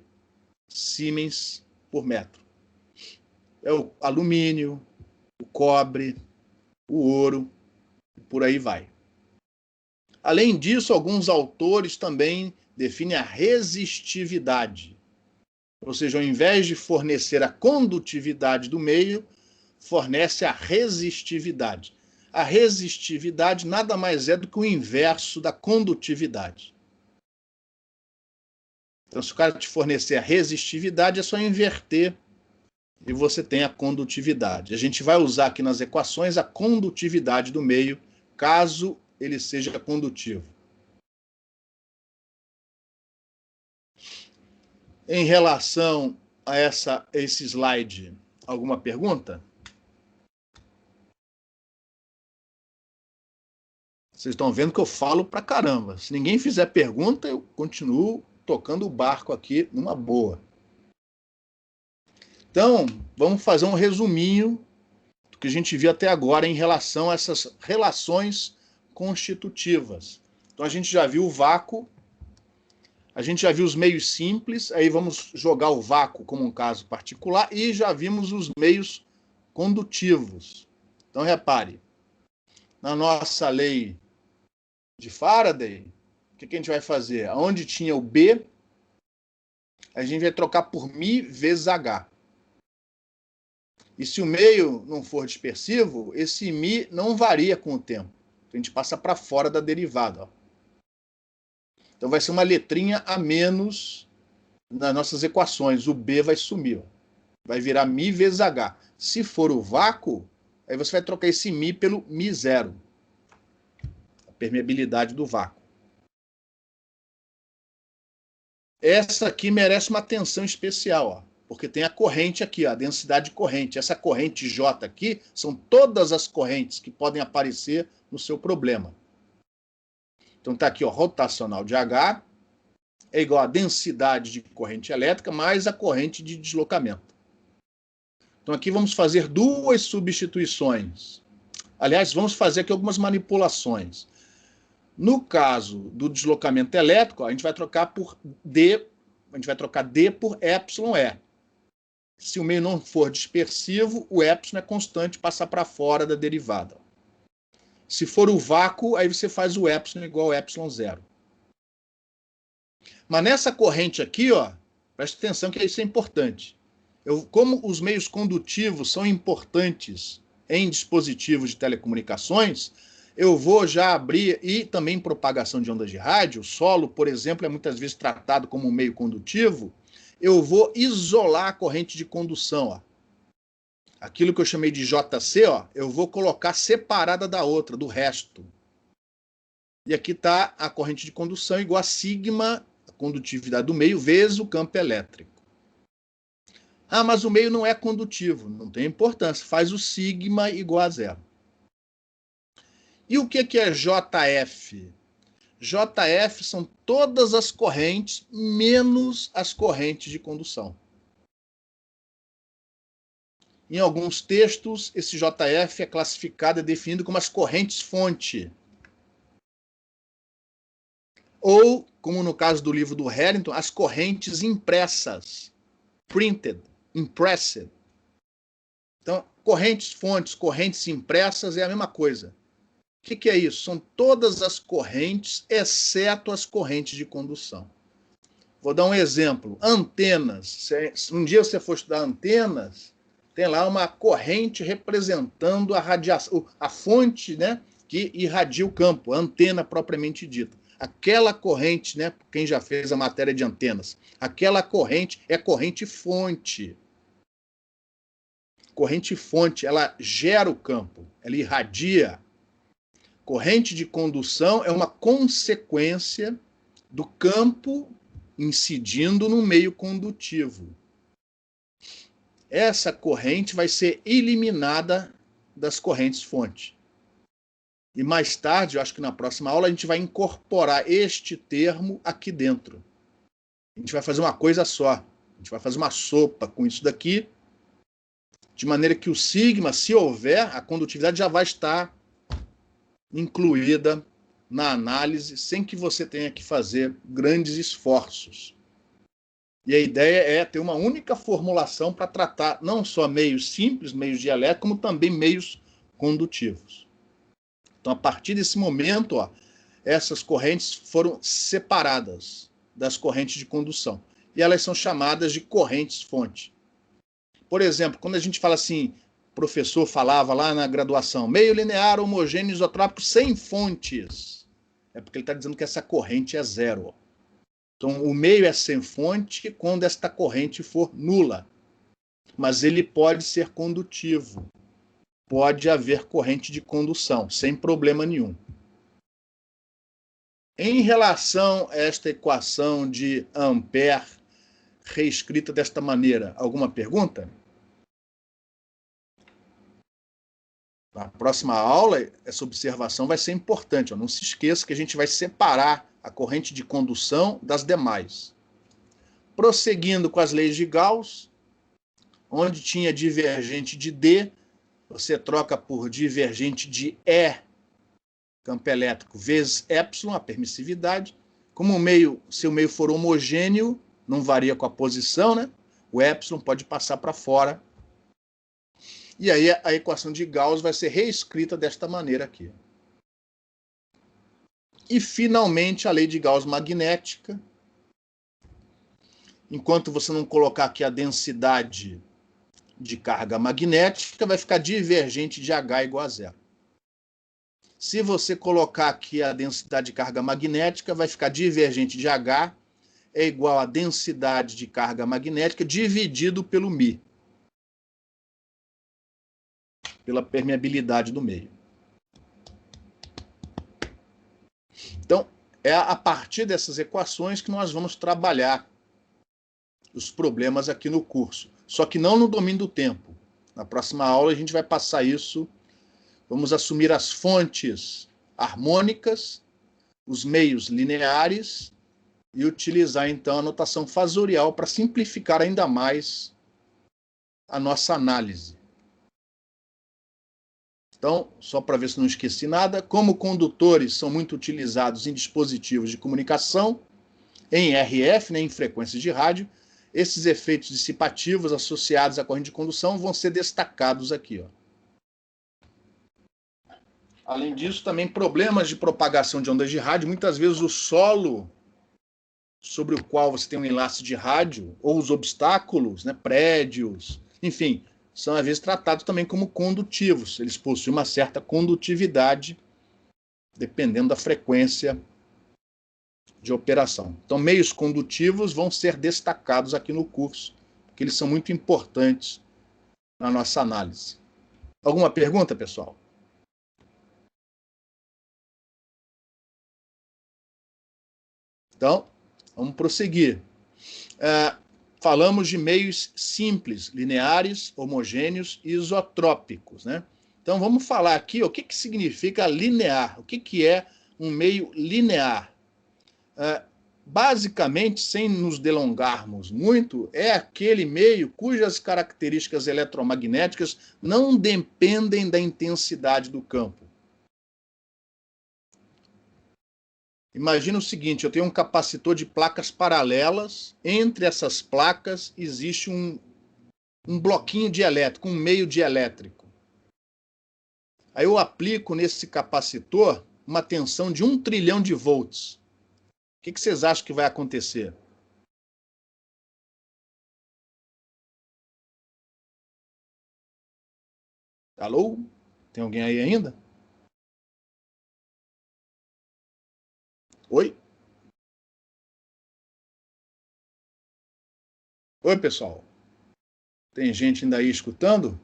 siemens por metro. É o alumínio, o cobre, o ouro, e por aí vai. Além disso, alguns autores também definem a resistividade. Ou seja, ao invés de fornecer a condutividade do meio, fornece a resistividade. A resistividade nada mais é do que o inverso da condutividade. Então, se o cara te fornecer a resistividade, é só inverter e você tem a condutividade. A gente vai usar aqui nas equações a condutividade do meio, caso ele seja condutivo. Em relação a esse slide, alguma pergunta? Vocês estão vendo que eu falo pra caramba. Se ninguém fizer pergunta, eu continuo tocando o barco aqui numa boa. Então, vamos fazer um resuminho do que a gente viu até agora em relação a essas relações constitutivas. Então, a gente já viu o vácuo, a gente já viu os meios simples, aí vamos jogar o vácuo como um caso particular, e já vimos os meios condutivos. Então, repare, na nossa lei de Faraday, o que a gente vai fazer? Onde tinha o B, a gente vai trocar por μ vezes H. E se o meio não for dispersivo, esse μ não varia com o tempo. A gente passa para fora da derivada. Ó. Então vai ser uma letrinha a menos nas nossas equações. O B vai sumir. Ó. Vai virar μ vezes H. Se for o vácuo, aí você vai trocar esse μ pelo μ0. A permeabilidade do vácuo. Essa aqui merece uma atenção especial, ó, porque tem a corrente aqui, ó, a densidade corrente. Essa corrente J aqui são todas as correntes que podem aparecer no seu problema. Então está aqui, ó, rotacional de H é igual a densidade de corrente elétrica mais a corrente de deslocamento. Então aqui vamos fazer duas substituições. Aliás, vamos fazer aqui algumas manipulações. No caso do deslocamento elétrico, a gente vai trocar por D, a gente vai trocar D por εE. Se o meio não for dispersivo, o epsilon é constante, passa para fora da derivada. Se for o vácuo, aí você faz o epsilon igual a ε0. Mas nessa corrente aqui, ó, preste atenção que isso é importante. Como os meios condutivos são importantes em dispositivos de telecomunicações, eu vou já abrir, e também propagação de ondas de rádio, o solo, por exemplo, é muitas vezes tratado como um meio condutivo, eu vou isolar a corrente de condução. Ó. Aquilo que eu chamei de JC, ó, eu vou colocar separada da outra, do resto. E aqui está a corrente de condução igual a sigma, a condutividade do meio, vezes o campo elétrico. Ah, mas o meio não é condutivo. Não tem importância, faz o sigma igual a 0. E o que é JF? JF são todas as correntes, menos as correntes de condução. Em alguns textos, esse JF é classificado e definido como as correntes-fonte. Ou, como no caso do livro do Harrington, as correntes impressas. Printed, impressed. Então, correntes-fontes, correntes impressas é a mesma coisa. O que é isso? São todas as correntes, exceto as correntes de condução. Vou dar um exemplo. Antenas. Se um dia você for estudar antenas, tem lá uma corrente representando a radiação, a fonte, né, que irradia o campo, a antena propriamente dita. Aquela corrente, né, quem já fez a matéria de antenas, aquela corrente é corrente-fonte. Corrente-fonte, ela gera o campo, ela irradia. Corrente de condução é uma consequência do campo incidindo no meio condutivo. Essa corrente vai ser eliminada das correntes-fonte. E mais tarde, eu acho que na próxima aula, a gente vai incorporar este termo aqui dentro. A gente vai fazer uma coisa só. A gente vai fazer uma sopa com isso daqui de maneira que o sigma, se houver, a condutividade já vai estar incluída na análise, sem que você tenha que fazer grandes esforços. E a ideia é ter uma única formulação para tratar não só meios simples, meios dielétricos, como também meios condutivos. Então, a partir desse momento, essas correntes foram separadas das correntes de condução. E elas são chamadas de correntes-fonte. Por exemplo, quando a gente fala assim, o professor falava lá na graduação, meio linear, homogêneo, isotrópico, sem fontes. É porque ele está dizendo que essa corrente é zero. Então, o meio é sem fonte quando esta corrente for nula. Mas ele pode ser condutivo. Pode haver corrente de condução, sem problema nenhum. Em relação a esta equação de Ampère, reescrita desta maneira, alguma pergunta? Na próxima aula, essa observação vai ser importante. Não se esqueça que a gente vai separar a corrente de condução das demais. Prosseguindo com as leis de Gauss, onde tinha divergente de D, você troca por divergente de E, campo elétrico, vezes epsilon, a permissividade. Como se o meio for homogêneo, não varia com a posição, né? O epsilon pode passar para fora. E aí a equação de Gauss vai ser reescrita desta maneira aqui. E, finalmente, a lei de Gauss magnética. Enquanto você não colocar aqui a densidade de carga magnética, vai ficar divergente de H igual a zero. Se você colocar aqui a densidade de carga magnética, vai ficar divergente de H é igual a densidade de carga magnética dividido pelo μ, pela permeabilidade do meio. Então, é a partir dessas equações que nós vamos trabalhar os problemas aqui no curso. Só que não no domínio do tempo. Na próxima aula a gente vai passar isso, vamos assumir as fontes harmônicas, os meios lineares e utilizar então a notação fasorial para simplificar ainda mais a nossa análise. Então, só para ver se não esqueci nada, como condutores são muito utilizados em dispositivos de comunicação, em RF, né, em frequências de rádio, esses efeitos dissipativos associados à corrente de condução vão ser destacados aqui. Além disso, também problemas de propagação de ondas de rádio, muitas vezes o solo sobre o qual você tem um enlace de rádio, ou os obstáculos, né, prédios, enfim, são às vezes tratados também como condutivos. Eles possuem uma certa condutividade, dependendo da frequência de operação. Então, meios condutivos vão ser destacados aqui no curso, porque eles são muito importantes na nossa análise. Alguma pergunta, pessoal? Então, vamos prosseguir. Falamos de meios simples, lineares, homogêneos e isotrópicos, né? Então, vamos falar aqui o que significa linear. O que é um meio linear? Basicamente, sem nos delongarmos muito, é aquele meio cujas características eletromagnéticas não dependem da intensidade do campo. Imagina o seguinte, eu tenho um capacitor de placas paralelas, entre essas placas existe um bloquinho dielétrico, um meio dielétrico. Aí eu aplico nesse capacitor uma tensão de 1 trilhão de volts. O que vocês acham que vai acontecer? Alô? Tem alguém aí ainda? Oi? Oi, pessoal. Tem gente ainda aí escutando?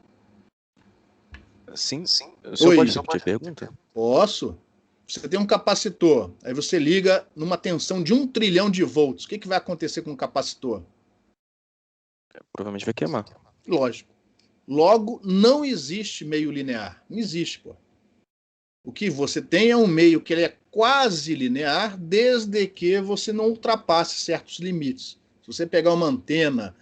Sim. O senhor pode repetir a pergunta? Posso. Você tem um capacitor, aí você liga numa tensão de 1 trilhão de volts. O que vai acontecer com o capacitor? Provavelmente vai queimar. Lógico. Logo, não existe meio linear. Não existe, pô. O que você tem é um meio que ele é quase linear, desde que você não ultrapasse certos limites. Se você pegar uma antena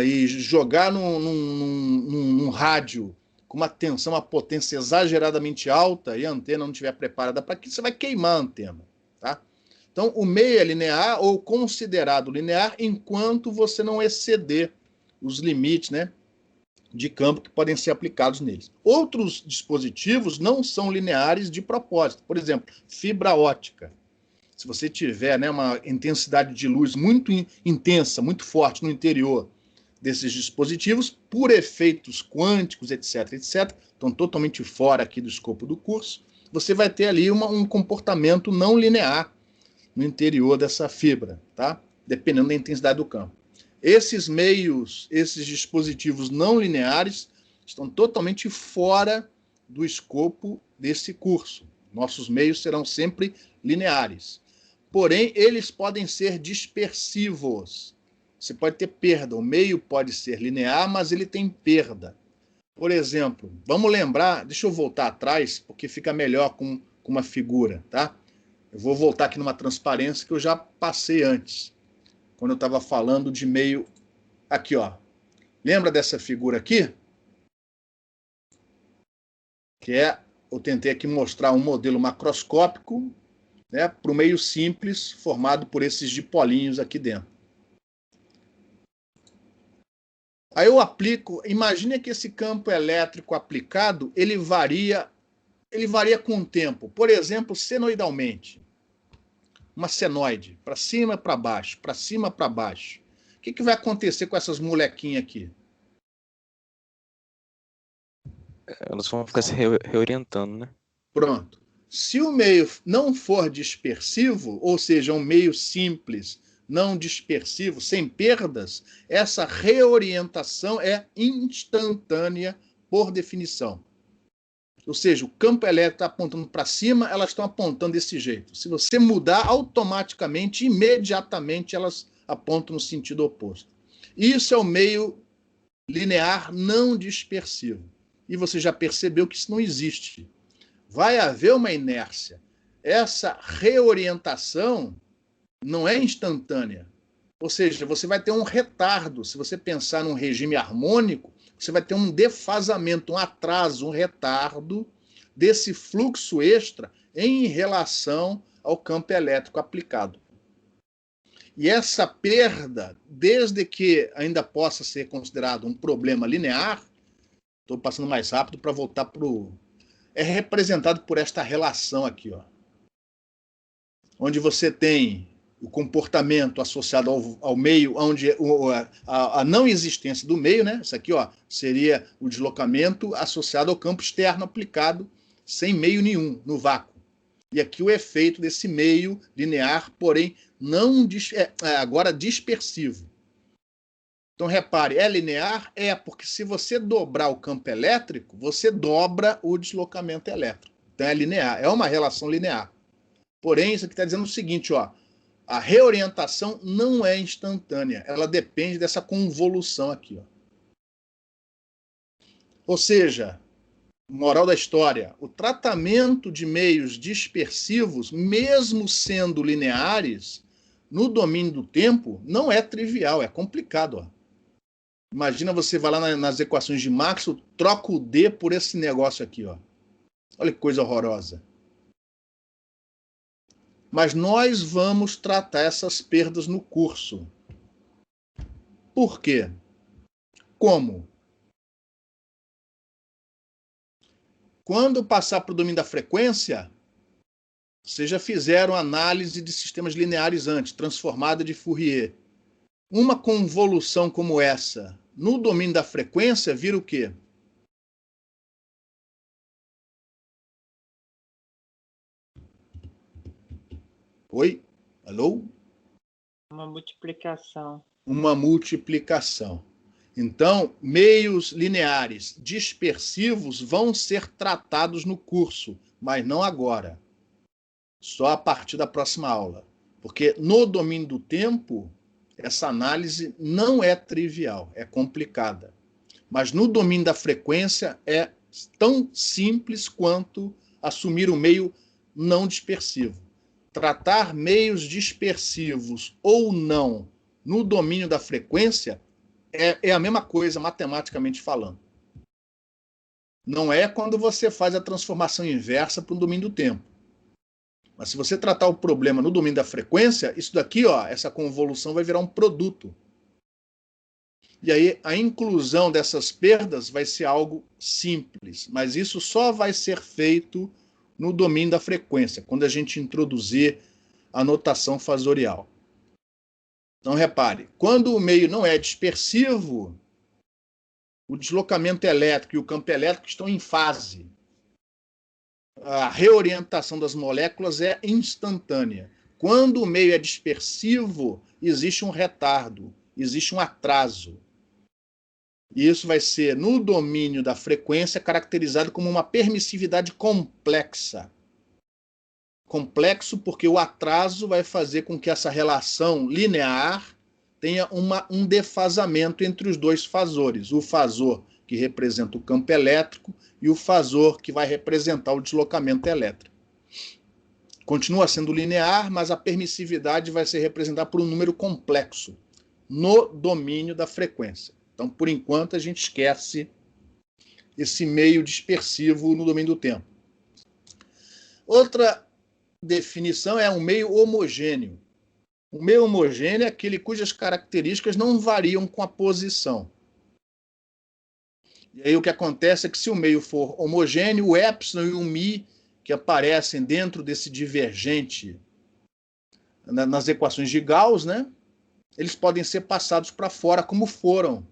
e jogar num rádio com uma tensão, uma potência exageradamente alta e a antena não estiver preparada para aquilo, você vai queimar a antena. Tá? Então, o meio é linear ou considerado linear enquanto você não exceder os limites, né, de campo que podem ser aplicados neles. Outros dispositivos não são lineares de propósito. Por exemplo, fibra ótica. Se você tiver, né, uma intensidade de luz muito intensa, muito forte no interior desses dispositivos, por efeitos quânticos, etc., estão totalmente fora aqui do escopo do curso, você vai ter ali um comportamento não linear no interior dessa fibra, tá? Dependendo da intensidade do campo. Esses meios, esses dispositivos não lineares, estão totalmente fora do escopo desse curso. Nossos meios serão sempre lineares. Porém, eles podem ser dispersivos. Você pode ter perda. O meio pode ser linear, mas ele tem perda. Por exemplo, vamos lembrar, deixa eu voltar atrás, porque fica melhor com uma figura, tá? Eu vou voltar aqui numa transparência que eu já passei antes, quando eu estava falando de meio aqui, ó. Lembra dessa figura aqui? Que eu tentei aqui mostrar um modelo macroscópico, né, para o meio simples, formado por esses dipolinhos aqui dentro. Aí eu aplico, imagine que esse campo elétrico aplicado, ele varia com o tempo. Por exemplo, senoidalmente. Uma senoide, para cima, para baixo, para cima, para baixo. O que vai acontecer com essas molequinhas aqui? Elas vão ficar se reorientando, né? Pronto. Se o meio não for dispersivo, ou seja, um meio simples, não dispersivo, sem perdas, essa reorientação é instantânea por definição. Ou seja, o campo elétrico está apontando para cima, elas estão apontando desse jeito. Se você mudar, automaticamente, imediatamente, elas apontam no sentido oposto. Isso é o meio linear não dispersivo. E você já percebeu que isso não existe. Vai haver uma inércia. Essa reorientação não é instantânea. Ou seja, você vai ter um retardo. Se você pensar num regime harmônico, você vai ter um defasamento, um atraso, um retardo desse fluxo extra em relação ao campo elétrico aplicado. E essa perda, desde que ainda possa ser considerado um problema linear, estou passando mais rápido para voltar para o... É representado por esta relação aqui, ó, onde você tem o comportamento associado ao meio, onde a não existência do meio, né? Isso aqui, ó, seria o deslocamento associado ao campo externo aplicado sem meio nenhum, no vácuo. E aqui o efeito desse meio linear, porém não agora dispersivo. Então repare, é linear? É, porque se você dobrar o campo elétrico, você dobra o deslocamento elétrico. Então é linear, é uma relação linear. Porém, isso aqui está dizendo o seguinte, ó, a reorientação não é instantânea, ela depende dessa convolução aqui, ó. Ou seja, moral da história, o tratamento de meios dispersivos, mesmo sendo lineares, no domínio do tempo, não é trivial, é complicado, ó. Imagina você vai lá nas equações de Maxwell, troca o D por esse negócio aqui, ó. Olha que coisa horrorosa. Mas nós vamos tratar essas perdas no curso. Por quê? Como? Quando passar para o domínio da frequência, vocês já fizeram análise de sistemas lineares antes, transformada de Fourier. Uma convolução como essa, no domínio da frequência, vira o quê? Oi? Alô? Uma multiplicação. Uma multiplicação. Então, meios lineares dispersivos vão ser tratados no curso, mas não agora. Só a partir da próxima aula. Porque no domínio do tempo, essa análise não é trivial, é complicada. Mas no domínio da frequência é tão simples quanto assumir o meio não dispersivo. Tratar meios dispersivos ou não no domínio da frequência é a mesma coisa, matematicamente falando. Não é quando você faz a transformação inversa para o domínio do tempo. Mas se você tratar o problema no domínio da frequência, isso daqui, ó, essa convolução vai virar um produto. E aí a inclusão dessas perdas vai ser algo simples, mas isso só vai ser feito no domínio da frequência, quando a gente introduzir a notação fasorial. Então repare, quando o meio não é dispersivo, o deslocamento elétrico e o campo elétrico estão em fase. A reorientação das moléculas é instantânea. Quando o meio é dispersivo, existe um retardo, existe um atraso. E isso vai ser, no domínio da frequência, caracterizado como uma permissividade complexa. Complexo porque o atraso vai fazer com que essa relação linear tenha um defasamento entre os dois fasores. O fasor que representa o campo elétrico e o fasor que vai representar o deslocamento elétrico. Continua sendo linear, mas a permissividade vai ser representada por um número complexo no domínio da frequência. Então, por enquanto, a gente esquece esse meio dispersivo no domínio do tempo. Outra definição é um meio homogêneo. O meio homogêneo é aquele cujas características não variam com a posição. E aí o que acontece é que se o meio for homogêneo, o epsilon e o mi, que aparecem dentro desse divergente nas equações de Gauss, né, eles podem ser passados para fora como foram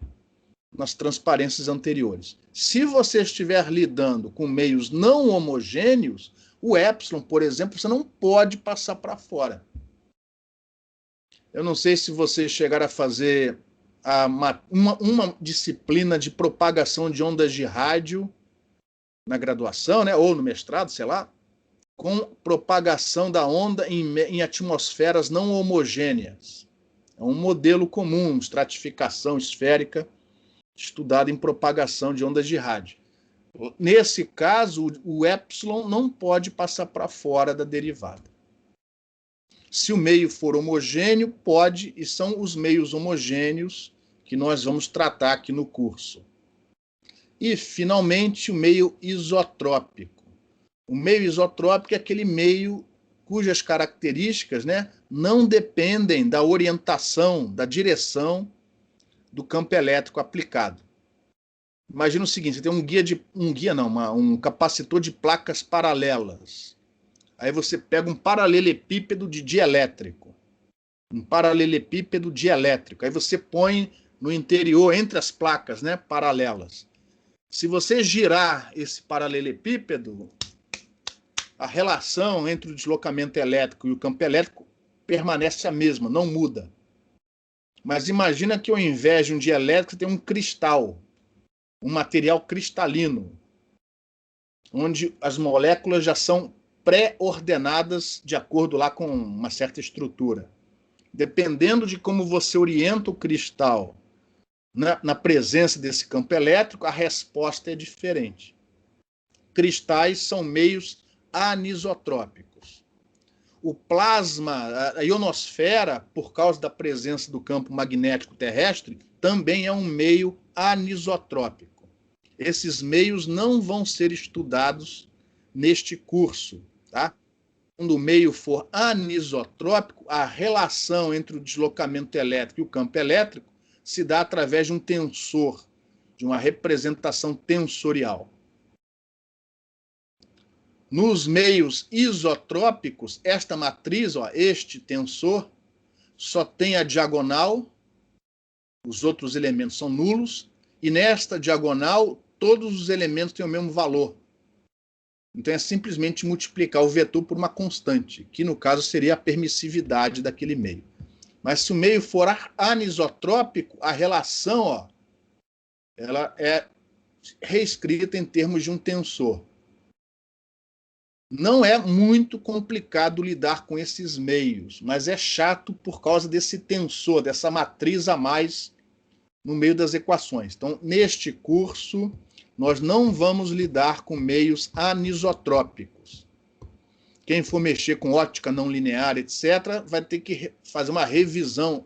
nas transparências anteriores. Se você estiver lidando com meios não homogêneos, o epsilon, por exemplo, você não pode passar para fora. Eu não sei se vocês chegaram a fazer uma disciplina de propagação de ondas de rádio na graduação, né, ou no mestrado, sei lá, com propagação da onda em atmosferas não homogêneas. É um modelo comum, estratificação esférica, estudado em propagação de ondas de rádio. Nesse caso, o epsilon não pode passar para fora da derivada. Se o meio for homogêneo, pode, e são os meios homogêneos que nós vamos tratar aqui no curso. E, finalmente, o meio isotrópico. O meio isotrópico é aquele meio cujas características, né, não dependem da orientação, da direção do campo elétrico aplicado. Imagina o seguinte, você tem um capacitor de placas paralelas. Aí você pega um paralelepípedo de dielétrico. Aí você põe no interior, entre as placas, né, paralelas. Se você girar esse paralelepípedo, a relação entre o deslocamento elétrico e o campo elétrico permanece a mesma, não muda. Mas imagina que ao invés de um dielétrico, você tem um cristal, um material cristalino, onde as moléculas já são pré-ordenadas de acordo lá com uma certa estrutura. Dependendo de como você orienta o cristal na presença desse campo elétrico, a resposta é diferente. Cristais são meios anisotrópicos. O plasma, a ionosfera, por causa da presença do campo magnético terrestre, também é um meio anisotrópico. Esses meios não vão ser estudados neste curso, tá? Quando o meio for anisotrópico, a relação entre o deslocamento elétrico e o campo elétrico se dá através de um tensor, de uma representação tensorial. Nos meios isotrópicos, esta matriz, ó, este tensor, só tem a diagonal, os outros elementos são nulos, e nesta diagonal, todos os elementos têm o mesmo valor. Então é simplesmente multiplicar o vetor por uma constante, que no caso seria a permissividade daquele meio. Mas se o meio for anisotrópico, a relação, ó, ela é reescrita em termos de um tensor. Não é muito complicado lidar com esses meios, mas é chato por causa desse tensor, dessa matriz a mais no meio das equações. Então, neste curso, nós não vamos lidar com meios anisotrópicos. Quem for mexer com óptica não linear, etc., vai ter que fazer uma revisão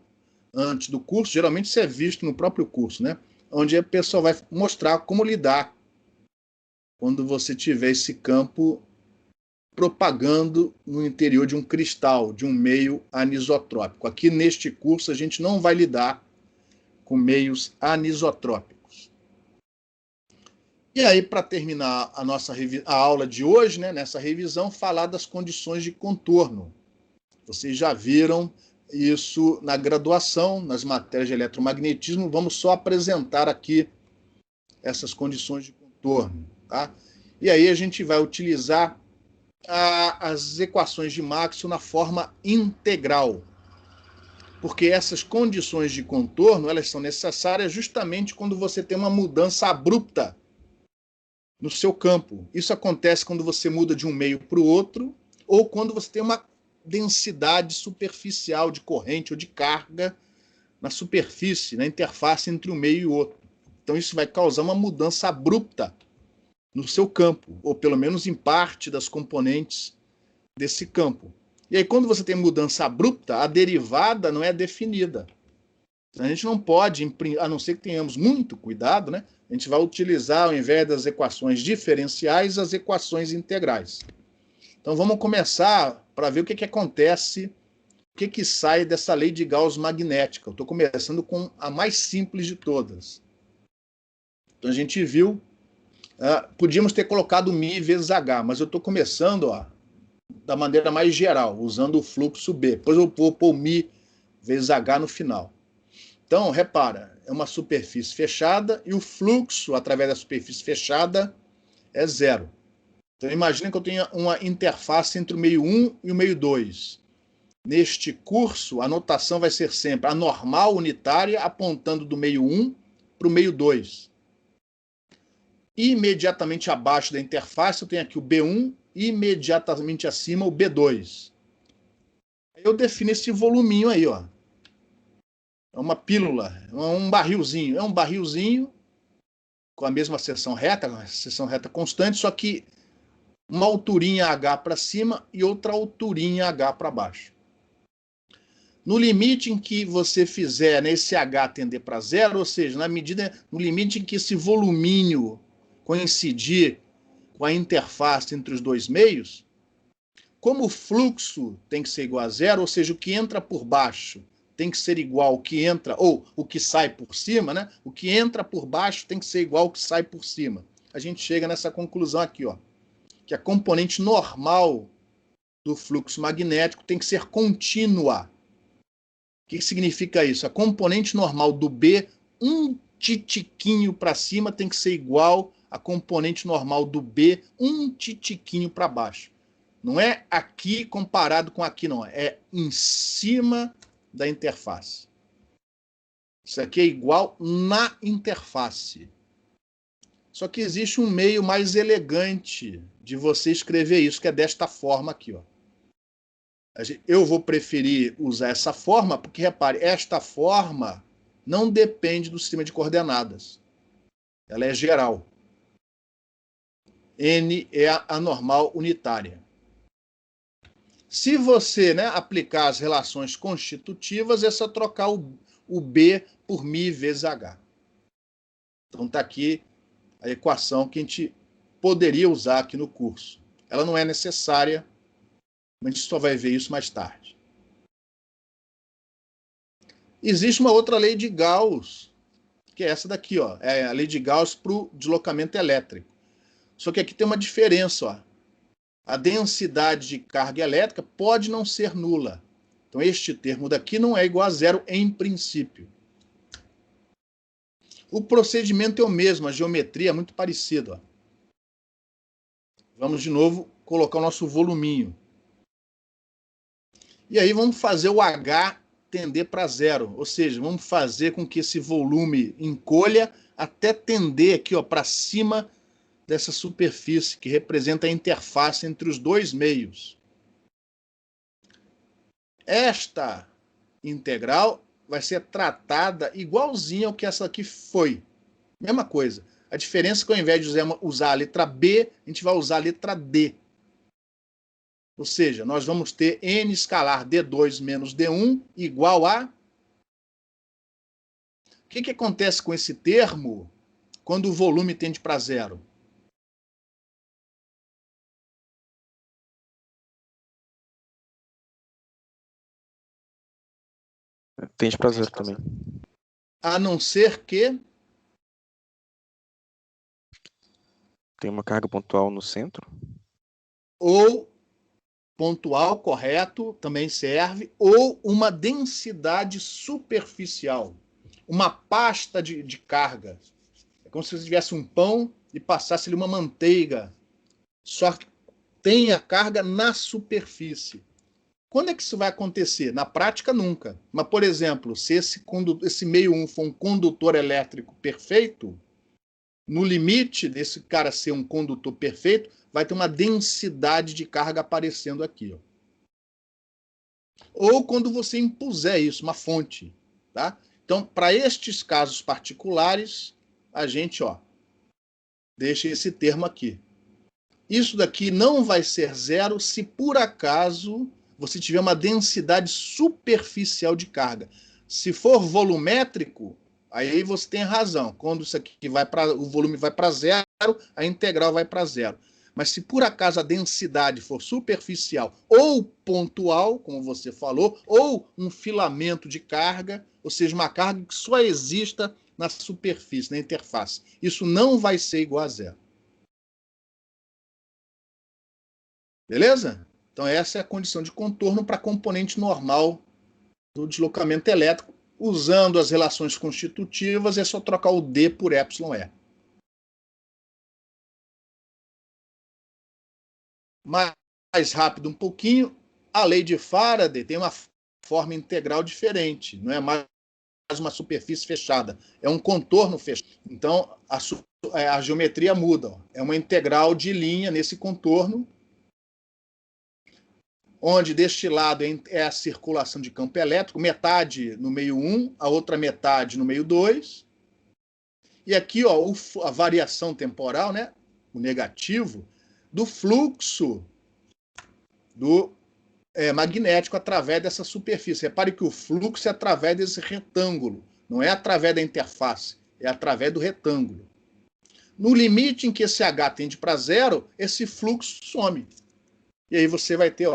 antes do curso, geralmente isso é visto no próprio curso, né? Onde a pessoa vai mostrar como lidar quando você tiver esse campo propagando no interior de um cristal, de um meio anisotrópico. Aqui neste curso a gente não vai lidar com meios anisotrópicos. E aí, para terminar a aula de hoje, né, nessa revisão, falar das condições de contorno. Vocês já viram isso na graduação, nas matérias de eletromagnetismo. Vamos só apresentar aqui essas condições de contorno. Tá? E aí a gente vai utilizar as equações de Maxwell na forma integral. Porque essas condições de contorno, elas são necessárias justamente quando você tem uma mudança abrupta no seu campo. Isso acontece quando você muda de um meio para o outro, ou quando você tem uma densidade superficial de corrente ou de carga na superfície, na interface entre um meio e o outro. Então isso vai causar uma mudança abrupta no seu campo, ou pelo menos em parte das componentes desse campo. E aí, quando você tem mudança abrupta, a derivada não é definida. A gente não pode, a não ser que tenhamos muito cuidado, né? A gente vai utilizar, ao invés das equações diferenciais, as equações integrais. Então, vamos começar para ver o que acontece, o que sai dessa lei de Gauss magnética. Eu estou começando com a mais simples de todas. Então, a gente viu, podíamos ter colocado μ vezes h, mas eu estou começando da maneira mais geral, usando o fluxo B. Depois eu vou pôr μ vezes h no final. Então, repara, é uma superfície fechada e o fluxo através da superfície fechada é zero. Então, imagine que eu tenha uma interface entre o meio 1 e o meio 2. Neste curso, a notação vai ser sempre a normal unitária apontando do meio 1 para o meio 2. Imediatamente abaixo da interface, eu tenho aqui o B1, imediatamente acima o B2. Eu defino esse voluminho aí, ó. É uma pílula, é um barrilzinho. É um barrilzinho com a mesma seção reta constante, só que uma alturinha H para cima e outra alturinha H para baixo. No limite em que você fizer, né, esse H tender para zero, ou seja, no limite em que esse voluminho coincidir com a interface entre os dois meios, como o fluxo tem que ser igual a zero, ou seja, o que entra por baixo tem que ser igual ao que entra, ou o que sai por cima, né? O que entra por baixo tem que ser igual ao que sai por cima. A gente chega nessa conclusão aqui, ó, que a componente normal do fluxo magnético tem que ser contínua. O que significa isso? A componente normal do B, um titiquinho para cima, tem que ser igual à componente normal do B, um titiquinho para baixo. Não é aqui comparado com aqui, não. É em cima da interface. Isso aqui é igual na interface. Só que existe um meio mais elegante de você escrever isso, que é desta forma aqui, ó. Eu vou preferir usar essa forma, porque, repare, esta forma não depende do sistema de coordenadas. Ela é geral. N é a normal unitária. Se você, né, aplicar as relações constitutivas, é só trocar o B por μ vezes H. Então está aqui a equação que a gente poderia usar aqui no curso. Ela não é necessária, mas a gente só vai ver isso mais tarde. Existe uma outra lei de Gauss, que é essa daqui, ó. É a lei de Gauss para o deslocamento elétrico. Só que aqui tem uma diferença, ó. A densidade de carga elétrica pode não ser nula. Então, este termo daqui não é igual a zero em princípio. O procedimento é o mesmo, a geometria é muito parecida. Ó. Vamos de novo colocar o nosso voluminho. E aí vamos fazer o H tender para zero, ou seja, vamos fazer com que esse volume encolha até tender aqui para cima dessa superfície que representa a interface entre os dois meios. Esta integral vai ser tratada igualzinho ao que essa aqui foi. Mesma coisa. A diferença é que ao invés de usar a letra B, a gente vai usar a letra D. Ou seja, nós vamos ter N escalar D2 menos D1 igual a que acontece com esse termo quando o volume tende para zero? Tende para zero também. A não ser que tem uma carga pontual no centro. Ou pontual, correto, também serve, ou uma densidade superficial, uma pasta de carga. É como se você tivesse um pão e passasse ali uma manteiga, só que tem a carga na superfície. Quando é que isso vai acontecer? Na prática, nunca. Mas, por exemplo, se esse meio 1 for um condutor elétrico perfeito, no limite desse cara ser um condutor perfeito, vai ter uma densidade de carga aparecendo aqui. Ó. Ou quando você impuser isso, uma fonte. Tá? Então, para estes casos particulares, a gente deixa esse termo aqui. Isso daqui não vai ser zero se por acaso você tiver uma densidade superficial de carga. Se for volumétrico, aí você tem razão. Quando isso aqui o volume vai para zero, a integral vai para zero. Mas se por acaso a densidade for superficial ou pontual, como você falou, ou um filamento de carga, ou seja, uma carga que só exista na superfície, na interface, isso não vai ser igual a zero. Beleza? Então essa é a condição de contorno para componente normal do deslocamento elétrico. Usando as relações constitutivas, é só trocar o D por εE. Mais rápido um pouquinho, a lei de Faraday tem uma forma integral diferente. Não é mais uma superfície fechada, é um contorno fechado. Então a geometria muda. É uma integral de linha nesse contorno, onde deste lado é a circulação de campo elétrico, metade no meio 1, a outra metade no meio 2. E aqui a variação temporal, né, o negativo, do fluxo do magnético através dessa superfície. Repare que o fluxo é através desse retângulo, não é através da interface, é através do retângulo. No limite em que esse H tende para zero, esse fluxo some. E aí você vai ter,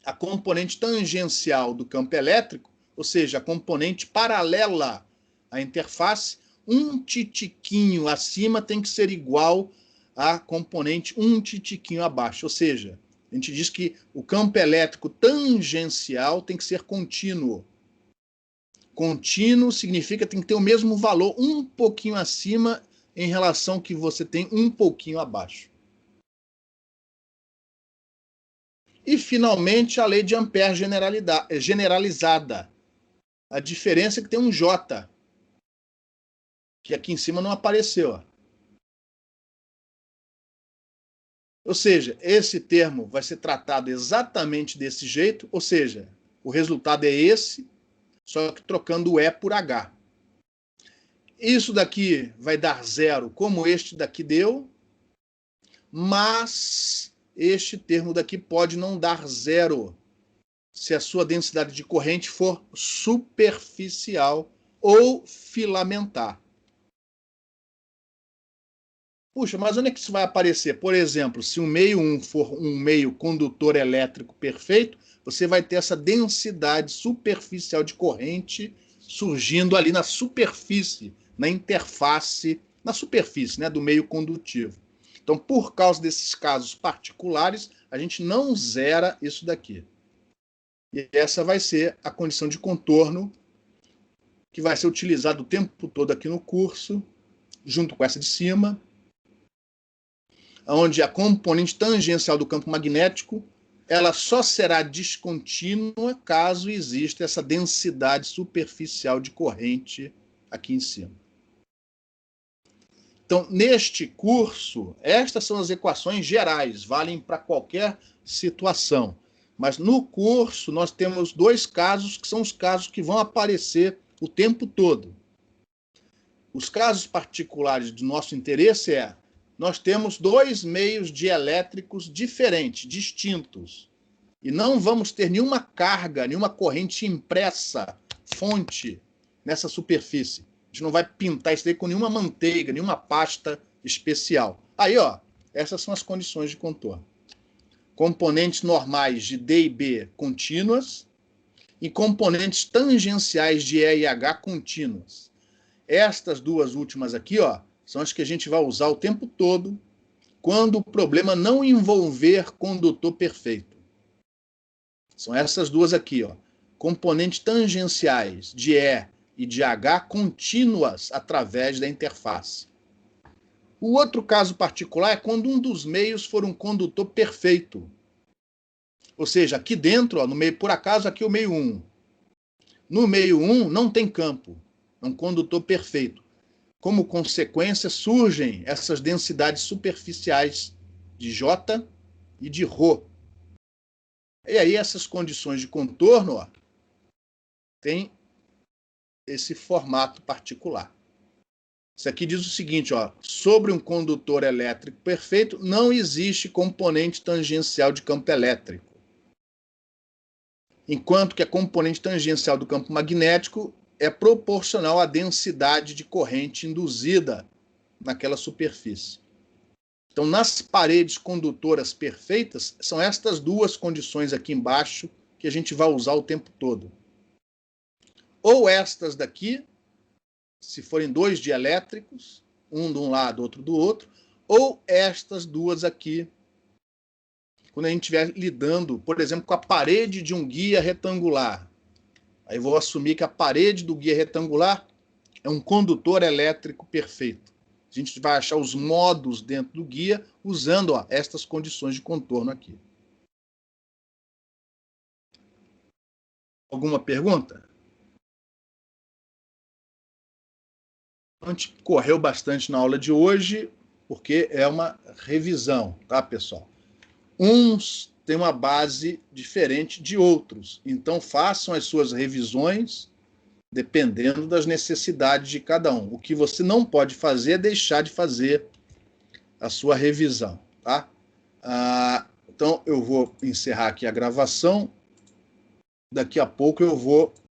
a componente tangencial do campo elétrico, ou seja, a componente paralela à interface, um titiquinho acima tem que ser igual à componente um titiquinho abaixo. Ou seja, a gente diz que o campo elétrico tangencial tem que ser contínuo. Contínuo significa que tem que ter o mesmo valor um pouquinho acima em relação ao que você tem um pouquinho abaixo. E, finalmente, a lei de Ampère generalizada. A diferença é que tem um J, que aqui em cima não apareceu. Ou seja, esse termo vai ser tratado exatamente desse jeito, ou seja, o resultado é esse, só que trocando o E por H. Isso daqui vai dar zero, como este daqui deu, mas este termo daqui pode não dar zero se a sua densidade de corrente for superficial ou filamentar. Puxa, mas onde é que isso vai aparecer? Por exemplo, se o meio 1 for um meio condutor elétrico perfeito, você vai ter essa densidade superficial de corrente surgindo ali na superfície, na interface, na superfície, né, do meio condutivo. Então, por causa desses casos particulares, a gente não zera isso daqui. E essa vai ser a condição de contorno que vai ser utilizada o tempo todo aqui no curso, junto com essa de cima, onde a componente tangencial do campo magnético ela só será descontínua caso exista essa densidade superficial de corrente aqui em cima. Então, neste curso, estas são as equações gerais, valem para qualquer situação. Mas no curso nós temos dois casos que são os casos que vão aparecer o tempo todo. Os casos particulares do nosso interesse nós temos dois meios dielétricos diferentes, distintos, e não vamos ter nenhuma carga, nenhuma corrente impressa, fonte, nessa superfície. A gente não vai pintar isso daí com nenhuma manteiga, nenhuma pasta especial. Aí, ó, essas são as condições de contorno. Componentes normais de D e B contínuas e componentes tangenciais de E e H contínuas. Estas duas últimas aqui, ó, são as que a gente vai usar o tempo todo quando o problema não envolver condutor perfeito. São essas duas aqui, ó. Componentes tangenciais de E e de H contínuas através da interface. O outro caso particular é quando um dos meios for um condutor perfeito. Ou seja, aqui dentro, ó, no meio, por acaso, aqui é o meio 1. No meio 1 não tem campo, é um condutor perfeito. Como consequência, surgem essas densidades superficiais de J e de ρ. E aí essas condições de contorno, ó, tem esse formato particular. Isso aqui diz o seguinte, ó, sobre um condutor elétrico perfeito, não existe componente tangencial de campo elétrico. Enquanto que a componente tangencial do campo magnético é proporcional à densidade de corrente induzida naquela superfície. Então, nas paredes condutoras perfeitas, são estas duas condições aqui embaixo que a gente vai usar o tempo todo. Ou estas daqui, se forem dois dielétricos, um de um lado, outro do outro, ou estas duas aqui, quando a gente estiver lidando, por exemplo, com a parede de um guia retangular. Aí vou assumir que a parede do guia retangular é um condutor elétrico perfeito. A gente vai achar os modos dentro do guia usando, ó, estas condições de contorno aqui. Alguma pergunta? A gente correu bastante na aula de hoje, porque é uma revisão, tá, pessoal? Uns têm uma base diferente de outros, então façam as suas revisões dependendo das necessidades de cada um. O que você não pode fazer é deixar de fazer a sua revisão, tá? Então, eu vou encerrar aqui a gravação. Daqui a pouco eu vou